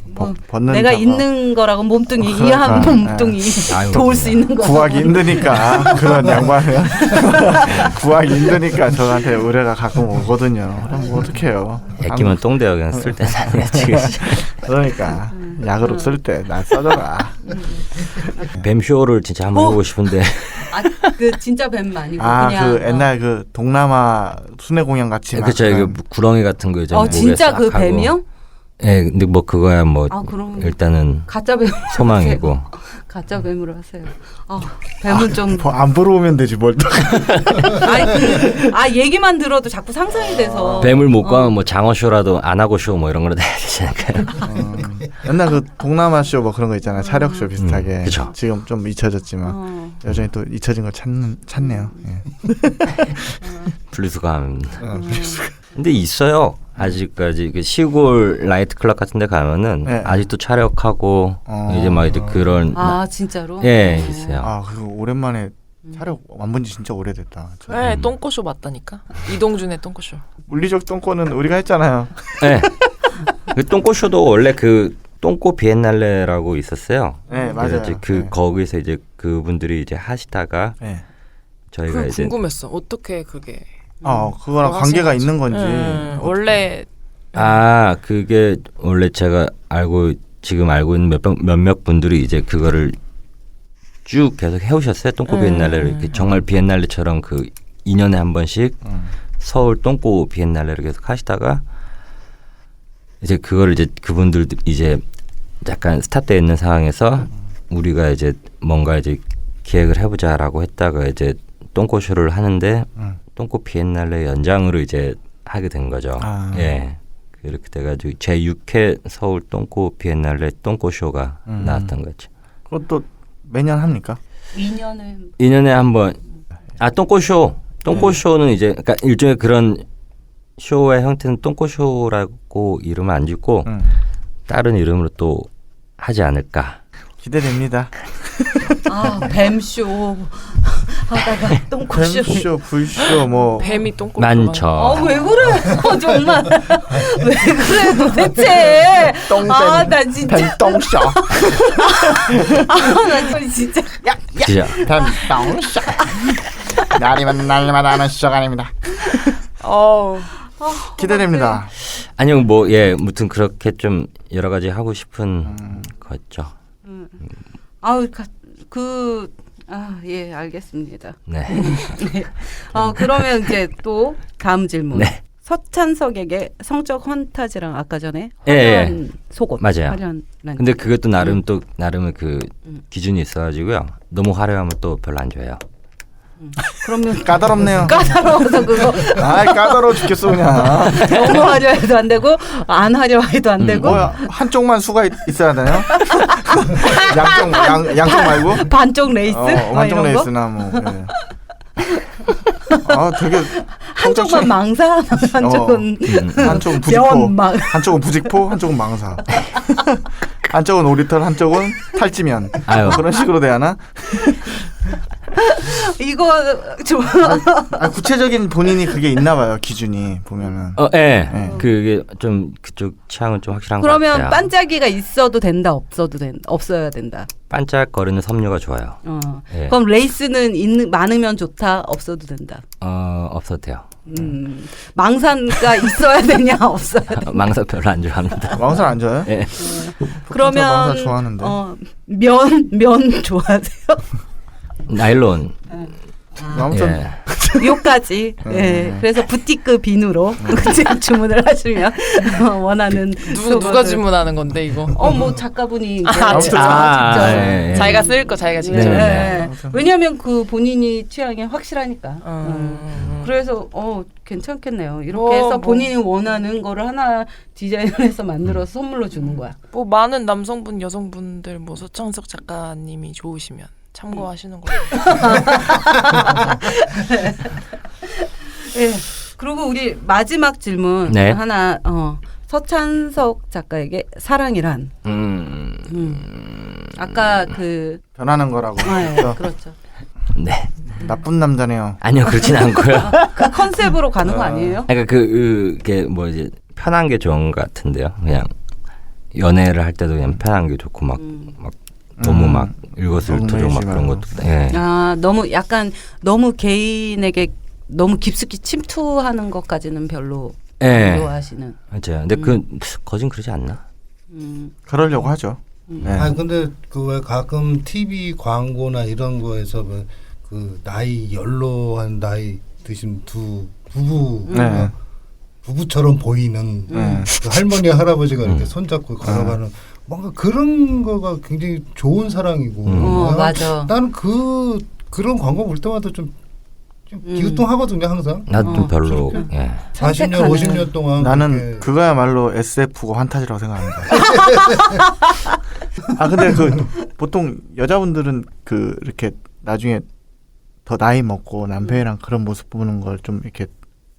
S4: 벗는
S5: 내가
S4: 작업.
S5: 있는 거라고 몸뚱이
S4: 그러니까,
S5: 이한 몸뚱이
S1: 아유,
S5: 도울 수 있는 거.
S4: 구하기 힘드니까 그런 양반을 구하기 힘드니까 저한테 의뢰가 가끔 오거든요. 그럼 뭐 어떡해요.
S1: 애끼면 똥대요. 그냥 쓸 때는 아니야 지금.
S4: 그러니까 약으로 쓸 때 나 써줘라.
S1: 뱀쇼를 진짜 한번 해보고 싶은데.
S5: 그 진짜 뱀 아니고
S4: 아,
S5: 그냥.
S4: 그 옛날 그 동남아 순회 공연 같이 막
S1: 그렇죠. 이게 구렁이 같은 거 이제 목에
S5: 진짜
S1: 싹
S5: 그
S1: 하고.
S5: 뱀이요?
S1: 예, 근데 뭐 그거야 뭐
S5: 그럼
S1: 일단은
S5: 가짜 뱀
S1: 소망이고.
S5: 가짜 뱀으로 하세요. 뱀은 좀.
S4: 안 부러우면 되지 뭘 또.
S5: 얘기만 들어도 자꾸 상상이 돼서.
S1: 뱀을 못 구하면 뭐 장어쇼라도 안 하고 쇼 뭐 이런 거로 해야 되지 않을까요?
S4: 옛날 그 동남아 쇼 뭐 그런 거 있잖아요. 차력쇼 비슷하게.
S1: 그쵸.
S4: 지금 좀 잊혀졌지만 여전히 또 잊혀진 걸 찾네요. 예.
S1: 분리수거함. 근데 있어요. 아직까지 그 시골 나이트 클럽 같은 데 가면은
S4: 네.
S1: 아직도 촬영하고 이제 막 이제 그런
S5: 진짜로?
S1: 예, 있어요.
S4: 그거 오랜만에 촬영 안 본 지 진짜 오래됐다.
S3: 네, 똥꼬쇼 맞다니까. 이동준의 똥꼬쇼.
S4: 물리적 똥꼬는 우리가 했잖아요.
S1: 네. 그 똥꼬쇼도 원래 그 똥꼬 비엔날레라고 있었어요.
S4: 네,
S1: 그래서
S4: 맞아요.
S1: 이제 거기서 이제 그분들이 이제 하시다가
S4: 네.
S1: 저희가
S3: 그거
S1: 이제
S3: 궁금했어. 어떻게 그게.
S4: 그거랑
S3: 뭐
S4: 관계가
S3: 하신
S4: 있는 건지.
S3: 원래
S1: 그게 원래 제가 지금 알고 있는 몇몇 분들이 이제 그거를 쭉 계속 해오셨어요. 똥꼬 비엔날레를 이렇게 정말 비엔날레처럼 그 2년에 한 번씩 서울 똥꼬 비엔날레를 계속 하시다가 이제 그거를 이제 그분들 이제 약간 스탑되어 있는 상황에서 우리가 이제 뭔가 이제 기획을 해보자라고 했다가 이제 똥꼬쇼를 하는데 똥꼬 비엔날레 연장으로 이제 하게 된 거죠. 예. 이렇게 돼가지고 제 6회 서울 똥꼬 비엔날레 똥꼬쇼가 나왔던 거죠.
S4: 그것도 매년 합니까?
S1: 2년에 한 번. 똥꼬쇼는 이제 그러니까 일종의 그런 쇼의 형태는 똥꼬쇼라고 이름을 안 짓고 다른 이름으로 또 하지 않을까.
S4: 기대됩니다.
S5: 뱀쇼 하다가 똥꼬쇼.
S4: 뱀쇼, 불쇼 뭐
S3: 뱀이 똥꼬.
S1: 많죠.
S5: 왜 그래? 정말 왜 그래 도대체? 나 진짜.
S4: 뱀똥쇼.
S5: 나 진짜.
S1: 그죠?
S4: 뱀똥쇼. 날마다 하는 쇼가 아닙니다. 기대됩니다.
S1: 아니요, 무튼 그렇게 좀 여러 가지 하고 싶은 거죠.
S5: 예, 알겠습니다.
S1: 네.
S5: 그러면 이제 또 다음 질문.
S1: 네.
S5: 서찬석에게 성적 환타지랑 아까 전에
S1: 예,
S5: 화려한 속옷.
S1: 맞아요.
S5: 화려한
S1: 근데 그것도 나름의 그 기준이 있어가지고요. 너무 화려하면 또 별로 안 좋아해요.
S5: 그러면
S4: 까다롭네요.
S5: 까다로워서 그거
S4: 까다로워 죽겠어 그냥.
S5: 너무 화려해도 안 되고 안 화려해도 안 되고
S4: 한쪽만 수가 있어야 되나요? 양쪽 말고
S5: 반쪽 레이스 뭐
S4: 반쪽
S5: 이런 거?
S4: 레이스나 뭐. 네. 되게
S5: 한쪽만 망사, 한쪽은
S4: 한쪽은 부직포,
S5: 면망.
S4: 한쪽은 부직포, 한쪽은 망사. 한쪽은 오리털, 한쪽은 탈지면.
S1: 아유.
S4: 그런 식으로 돼야 하나?
S5: 이거 좀
S4: 구체적인 본인이 그게 있나 봐요. 기준이 보면은.
S1: 예. 그게 좀 그쪽 취향은 좀 확실한 것
S5: 그러면
S1: 같아요.
S5: 반짝이가 있어도 된다, 없어야 된다.
S1: 반짝거리는 섬유가 좋아요. 예.
S5: 그럼 레이스는 많으면 좋다, 없어도 된다.
S1: 없어도 돼요.
S5: 망사가 있어야 되냐, 없어야 되냐.
S1: 망사 별로 안 좋아합니다.
S4: 망사 안 좋아요?
S1: 예.
S5: 그러면
S4: 망사 좋아하는데.
S5: 면 좋아하세요?
S1: 나일론.
S4: 아무튼
S1: 예.
S5: 요까지. 예. 그래서 부티크 비누로 주문을 하시면 원하는
S3: 누가 주문하는 건데 이거?
S5: 뭐 작가분이 이제
S4: 아무튼
S1: 예.
S3: 자기가 쓸 거 자기가 직접.
S1: 네.
S5: 왜냐하면 그 본인이 취향이 확실하니까. 그래서 괜찮겠네요. 이렇게 해서 본인이 원하는 거를 하나 디자인을 해서 만들어서 선물로 주는 거야.
S3: 뭐 많은 남성분 여성분들 뭐 서창석 작가님이 좋으시면 참고하시는 거예요.
S5: 예. 그리고 우리 마지막 질문
S1: 네.
S5: 하나 서찬석 작가에게 사랑이란. 아까 그
S4: 변하는 거라고.
S5: 그렇죠.
S1: 네.
S4: 나쁜 남자네요.
S1: 아니요, 그렇진 않고요.
S5: 그 컨셉으로 가는 거 아니에요?
S1: 그러니까 그게 뭐 이제 편한 게 좋은 것 같은데요. 그냥 연애를 할 때도 그냥 편한 게 좋고 막 너무 막 일거수일투족 막 그런 것도. 예.
S5: 너무 개인에게 너무 깊숙이 침투하는 것까지는 별로
S1: 예.
S5: 좋아하시는.
S1: 맞아요. 근데 거진 그러지 않나?
S4: 그러려고 하죠. 네.
S6: 근데 그 왜 가끔 TV 광고나 이런 거에서 그 나이 연로한 나이 드신 두 부부
S4: 네.
S6: 부부처럼 보이는 그 할머니 할아버지가 이렇게 손잡고 걸어가는 뭔가 그런 거가 굉장히 좋은 사랑이고.
S5: 맞아.
S6: 나는 그런 광고 볼 때마다 좀 기우뚱하거든요, 항상.
S1: 나도 좀 별로. 예.
S6: 40년, 50년 동안
S4: 나는 그거야말로 SF고 환타지라고 생각합니다. 근데 보통 여자분들은 이렇게 나중에 더 나이 먹고 남편이랑 그런 모습 보는 걸 좀 이렇게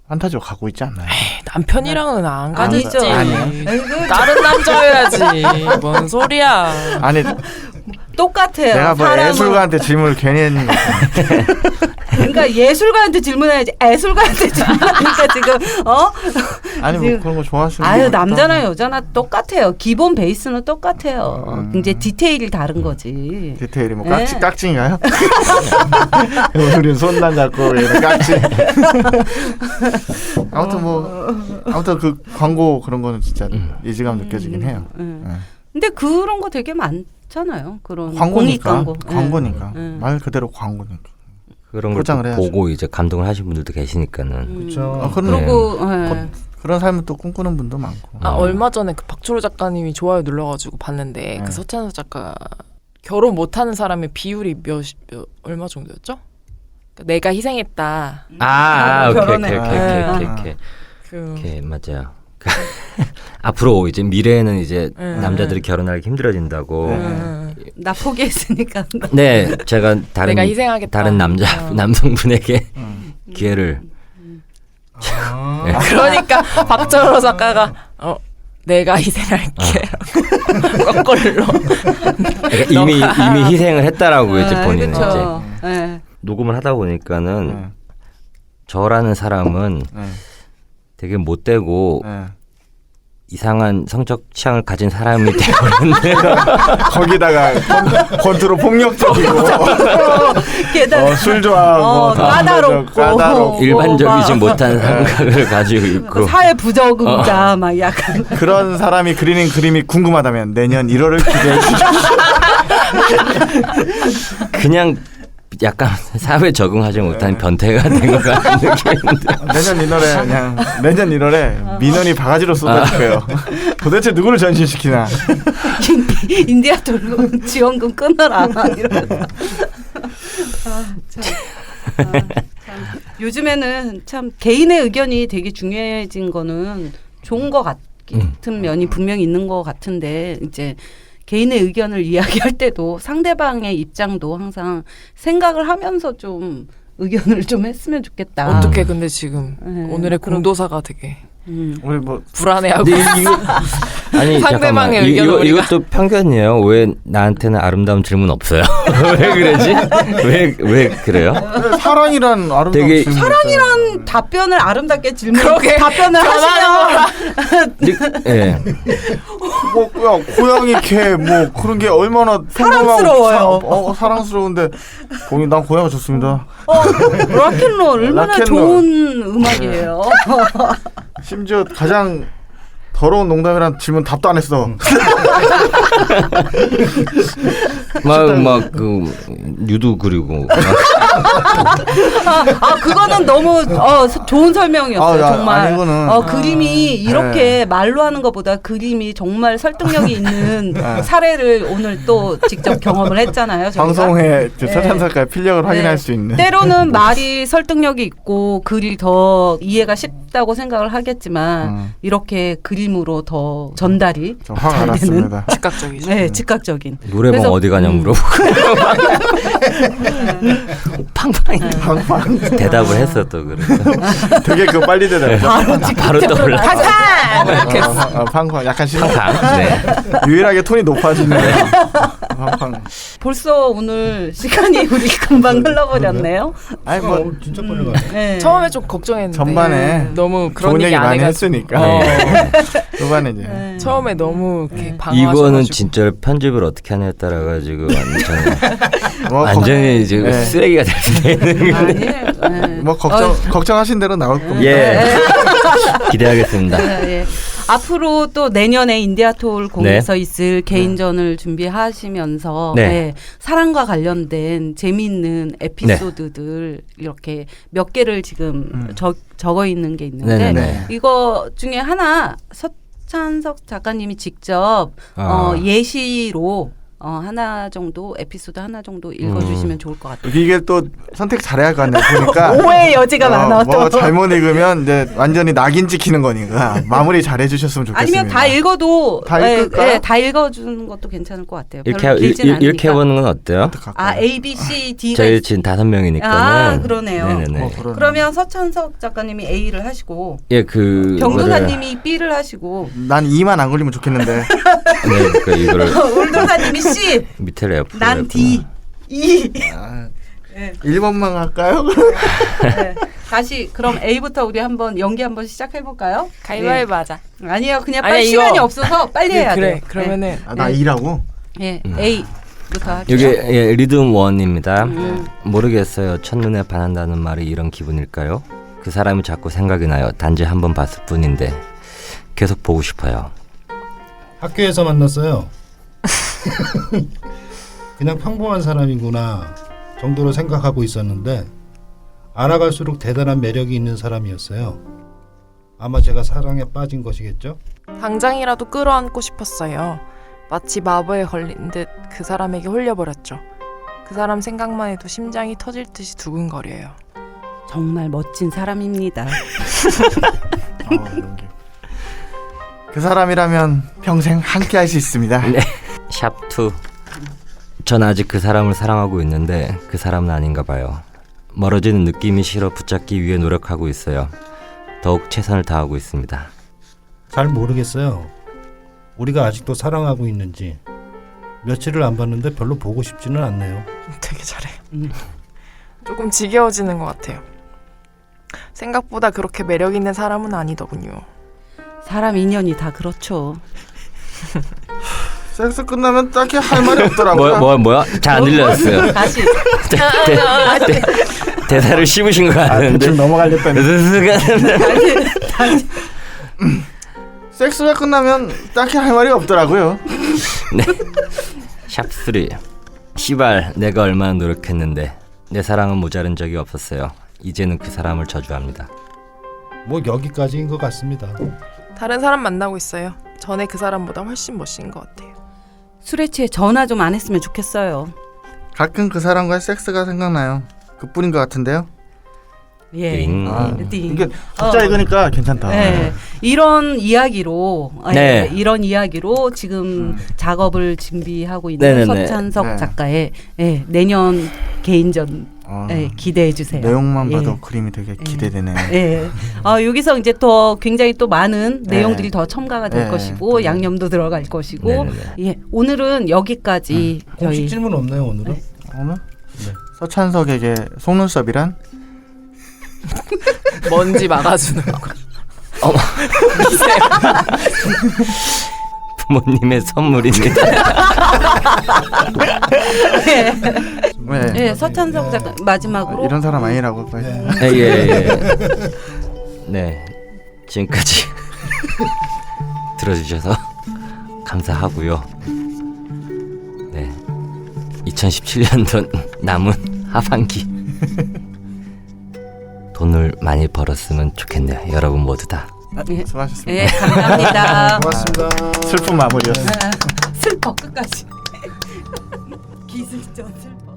S4: 환타지로 가고 있지 않나요?
S3: 남편이랑은 안 가겠지.
S5: 아니죠.
S4: 아니에요?
S3: 다른 남자여야지. 뭔 소리야.
S4: 아니
S5: 똑같아요.
S4: 내가 뭐
S5: 사람은.
S4: 예술가한테 질문을 괜히 했는 거 같아.
S5: 그러니까 예술가한테 질문해야지. 애술가한테 질문하니까 지금
S4: 아니 뭐 그런 거 좋아하시는
S5: 아유
S4: 분
S5: 남자나
S4: 있다고.
S5: 여자나 똑같아요. 기본 베이스는 똑같아요. 이제 디테일이 다른 거지.
S4: 디테일이 뭐
S5: 네.
S4: 깍지인가요? 우리는 손만 잡고 얘는 깍지. 아무튼 그 광고 그런 거는 진짜 이질감 느껴지긴 해요.
S5: 근데 그런 거 되게 많잖아요. 그런
S4: 광고니까.
S5: 공익 광고.
S4: 광고니까.
S5: 예.
S4: 말 그대로 광고니까.
S1: 그런 걸
S4: 포장을 해야죠.
S1: 보고 이제 감동을 하신 분들도 계시니까는.
S6: 그렇죠.
S5: 그리고
S4: 그런 삶을 또 꿈꾸는 분도 많고.
S3: 얼마 전에 그 박초로 작가님이 좋아요 눌러가지고 봤는데 그 서찬석 작가 결혼 못하는 사람의 비율이 얼마 정도였죠? 그러니까 내가 희생했다.
S1: 오케이. 오케이, 맞아요. 앞으로 이제 미래에는 이제 남자들이 결혼하기 힘들어진다고.
S5: 나 포기했으니까.
S1: 네, 제가
S3: 내가 희생하겠다.
S1: 다른 남성분에게 기회를.
S3: 그러니까 박철호 작가가 내가 희생할게. 거꾸로.
S1: 그러니까 이미 희생을 했다라고 이제 본인은
S5: 그쵸.
S1: 이제 녹음을 하다 보니까는 저라는 사람은 되게 못되고 이상한 성적 취향을 가진 사람이 되어버렸네요.
S4: 거기다가 권투로 폭력적이고 술 좋아하고
S5: 까다롭고
S1: 일반적이지 못한 생각을 가지고 있고
S5: 사회 부적응자 막 약간
S4: 그런 사람이 그리는 그림이 궁금하다면 내년 1월을 기대해 주십시오.
S1: 그냥 약간 사회 적응하지 못한 변태가 된 것 같은 느낌인데.
S4: 내년 1월에 민원이 바가지로 쏟아질 거예요. 도대체 누구를 전신시키나.
S5: 인디아 돌고 지원금 끊어라 이러면서. 요즘에는 참 개인의 의견이 되게 중요해진 거는 좋은 것 같은 면이 분명히 있는 것 같은데 이제 개인의 의견을 이야기할 때도 상대방의 입장도 항상 생각을 하면서 좀 의견을 좀 했으면 좋겠다.
S3: 어떻게 근데 지금
S5: 네,
S3: 오늘의
S5: 그럼-
S3: 공도사가 되게
S4: 우리 뭐
S3: 불안해하고
S1: 근데 이거 아니
S3: 상대방의
S1: 잠깐만
S3: 의견을 우리가-
S1: 이것도 편견이에요. 왜 나한테는 아름다운 질문 없어요? 왜 그러지? 왜 그래요?
S4: 사랑이란 아름다운
S1: 되게-
S4: 질문이
S5: 사랑이란 답변을 아름답게
S3: 그러게.
S5: 답변을 하시면
S1: 예.
S4: 뭐 야, 고양이 개 뭐 그런 게 얼마나
S5: 사랑스러워요.
S4: 사랑스러운데 본인 난 고양이 좋습니다.
S5: 락앤롤 얼마나
S4: 락앤롤.
S5: 좋은 음악이에요.
S4: 심지어 가장 더러운 농담이란 질문 답도 안 했어.
S1: 막 그 유두 그리고
S5: 아 그거는 너무 좋은 설명이었어요.
S4: 아,
S5: 정말.
S4: 아니, 이거는-
S5: 그림이 이렇게 말로 하는 것보다 그림이 정말 설득력이 있는 사례를 오늘 또 직접 경험을 했잖아요. 저희가.
S4: 방송에
S5: 네.
S4: 서찬사까지 필력을
S5: 네.
S4: 확인할 수 있는.
S5: 때로는 말이 설득력이 있고 글이 더 이해가 쉽다고 생각을 하겠지만 이렇게 그림으로 더 전달이
S4: 저 화가
S5: 잘 되는
S4: 났습니다.
S3: 즉각적이죠.
S5: 네, 즉각적인.
S1: 노래방
S5: 그래서-
S1: 어디 가냐 물어보고 팡팡
S4: 방방.
S1: 대답을 했어 또 그래서
S4: 되게 그 빨리 대답했죠.
S1: 바로 떠올라.
S4: 팡팡 약간 신나.
S1: 팡팡. 네.
S4: 유일하게 톤이 높아지는 팡팡.
S5: 벌써 오늘 시간이 우리 금방 흘러버렸네요.
S4: 아니 뭐
S6: 진짜 빨리 가네.
S5: 네.
S3: 처음에 좀 걱정했는데
S4: 전반에
S3: 너무 그런
S4: 좋은 얘기
S3: 안
S4: 많이
S3: 해가지고.
S4: 했으니까.
S3: 어.
S4: 후반에 이제
S5: 네.
S3: 처음에 너무 이렇게 방어하셔가지고
S1: 이거는 진짜 편집을 어떻게 하냐에 따라 가지고
S4: 뭐
S1: 완전히 지금
S4: 네.
S1: 쓰레기가 될 수도 있는
S5: 아니에요. 네.
S4: 뭐 걱정하신 대로 나올 겁니다.
S1: 예. 기대하겠습니다.
S5: 예. 앞으로 또 내년에 인디아톨 공에서 있을 개인전을 준비하시면서
S1: 네.
S5: 네, 사랑과 관련된 재미있는 에피소드들 이렇게 몇 개를 지금 적어 있는 게 있는데
S1: 네네네.
S5: 이거 중에 하나 서찬석 작가님이 직접 예시로 하나 정도 에피소드 하나 정도 읽어주시면 좋을 것 같아요.
S4: 이게 또 선택 잘해야 할 것 같네요. 보니까
S5: 오해의 여지가 많아.
S4: 뭐
S5: 또.
S4: 잘못 읽으면 이제 완전히 낙인 찍히는 거니까 마무리 잘 해주셨으면 좋겠습니다.
S5: 아니면 다 읽어도
S4: 다 읽을까요?
S5: 다 읽어주는 것도 괜찮을 것 같아요. 별로
S1: 이렇게
S5: 길진 않으니까.
S1: 이렇게 해보는 건 어때요?
S5: 아 A, B, C, D가
S1: 저희 지금 5명이니까는.
S5: 아, 그러네요.
S1: 네네네.
S5: 그러면 서찬석 작가님이 A를 하시고
S1: 예, 그
S5: 병도사님이 B를 하시고
S4: 난 2만 안 걸리면 좋겠는데.
S1: 네, 그 이거를
S5: 울도사님이 C,
S1: 밑에를 F.
S5: 난 D, E.
S4: 1번만 할까요?
S5: 네. 다시 그럼 A부터 우리 한번 연기 한번 시작해 볼까요?
S3: 가위바위보 하자.
S5: 아니요, 그냥
S3: 아니야,
S5: 빨리
S3: 이거-
S5: 시간이 없어서 빨리 해야
S3: 그래
S5: 돼요.
S3: 그러면은
S4: 아, 나 2라고?
S5: 네. A부터 할게요.
S1: 이게 예, 리듬 1입니다. 모르겠어요. 첫눈에 반한다는 말이 이런 기분일까요? 그 사람이 자꾸 생각이 나요. 단지 한 번 봤을 뿐인데 계속 보고 싶어요.
S6: 학교에서 만났어요. 그냥 평범한 사람이구나 정도로 생각하고 있었는데 알아갈수록 대단한 매력이 있는 사람이었어요. 아마 제가 사랑에 빠진 것이겠죠?
S3: 당장이라도 끌어안고 싶었어요. 마치 마법에 걸린 듯 그 사람에게 홀려버렸죠. 그 사람 생각만 해도 심장이 터질 듯이 두근거려요.
S5: 정말 멋진 사람입니다.
S4: 연기. 그 사람이라면 평생 함께 할 수 있습니다.
S1: 네. 샵2. 전 아직 그 사람을 사랑하고 있는데 그 사람은 아닌가 봐요. 멀어지는 느낌이 싫어 붙잡기 위해 노력하고 있어요. 더욱 최선을 다하고 있습니다.
S6: 잘 모르겠어요. 우리가 아직도 사랑하고 있는지. 며칠을 안 봤는데 별로 보고 싶지는 않네요.
S3: 되게 잘해. 조금 지겨워지는 것 같아요. 생각보다 그렇게 매력 있는 사람은 아니더군요.
S5: 사람 인연이 다 그렇죠.
S4: 섹스 끝나면 딱히 할 말이 없더라고요.
S1: 뭐야? 잘 안 들렸어요.
S5: 다시
S1: 대사를 씹으신 거 같은데.
S4: 대충 넘어가려다니. 섹스가 끝나면 딱히 할 말이 없더라고요.
S1: 네. 샵3. 시발 내가 얼마나 노력했는데 내 사랑은 모자란 적이 없었어요. 이제는 그 사람을 저주합니다.
S6: 뭐 여기까지인 것 같습니다.
S3: 다른 사람 만나고 있어요. 전에 그 사람보다 훨씬 멋진 것 같아요.
S5: 술에 취해 전화 좀 안 했으면 좋겠어요.
S4: 가끔 그 사람과의 섹스가 생각나요. 그뿐인 것 같은데요.
S5: 예.
S1: 띵.
S5: 띵.
S4: 이게 숫자 읽으니까 괜찮다.
S5: 네. 이런 이야기로
S1: 네.
S5: 이런 이야기로 지금 작업을 준비하고 있는
S1: 네네네.
S5: 서찬석
S4: 네.
S5: 작가의 내년 개인전 네, 기대해 주세요.
S4: 내용만 봐도
S5: 예.
S4: 그림이 되게 기대되네.
S5: 예. 여기서 이제 더 굉장히 또 많은
S4: 네.
S5: 내용들이 더 첨가가 될
S4: 네.
S5: 것이고 양념도 들어갈 것이고
S1: 네네네.
S5: 예. 오늘은 여기까지
S6: 공식
S5: 저희
S6: 질문 없나요 오늘은?
S4: 오늘 서찬석에게 속눈썹이란?
S3: 먼지 막아주는 거.
S1: 부모님의 선물입니다.
S5: 예.
S4: 네.
S5: 예, 서찬석 작가 마지막으로
S4: 이런 사람 아니라고 빨리.
S1: 예. 네, 지금까지 들어주셔서 감사하고요. 네, 2017년도 남은 하반기 돈을 많이 벌었으면 좋겠네요. 여러분 모두 다.
S5: 예.
S4: 수고하셨습니다.
S5: 예, 감사합니다.
S6: 고맙습니다.
S4: 슬픈 마무리였어.
S5: 슬퍼 끝까지. 기승전 슬퍼.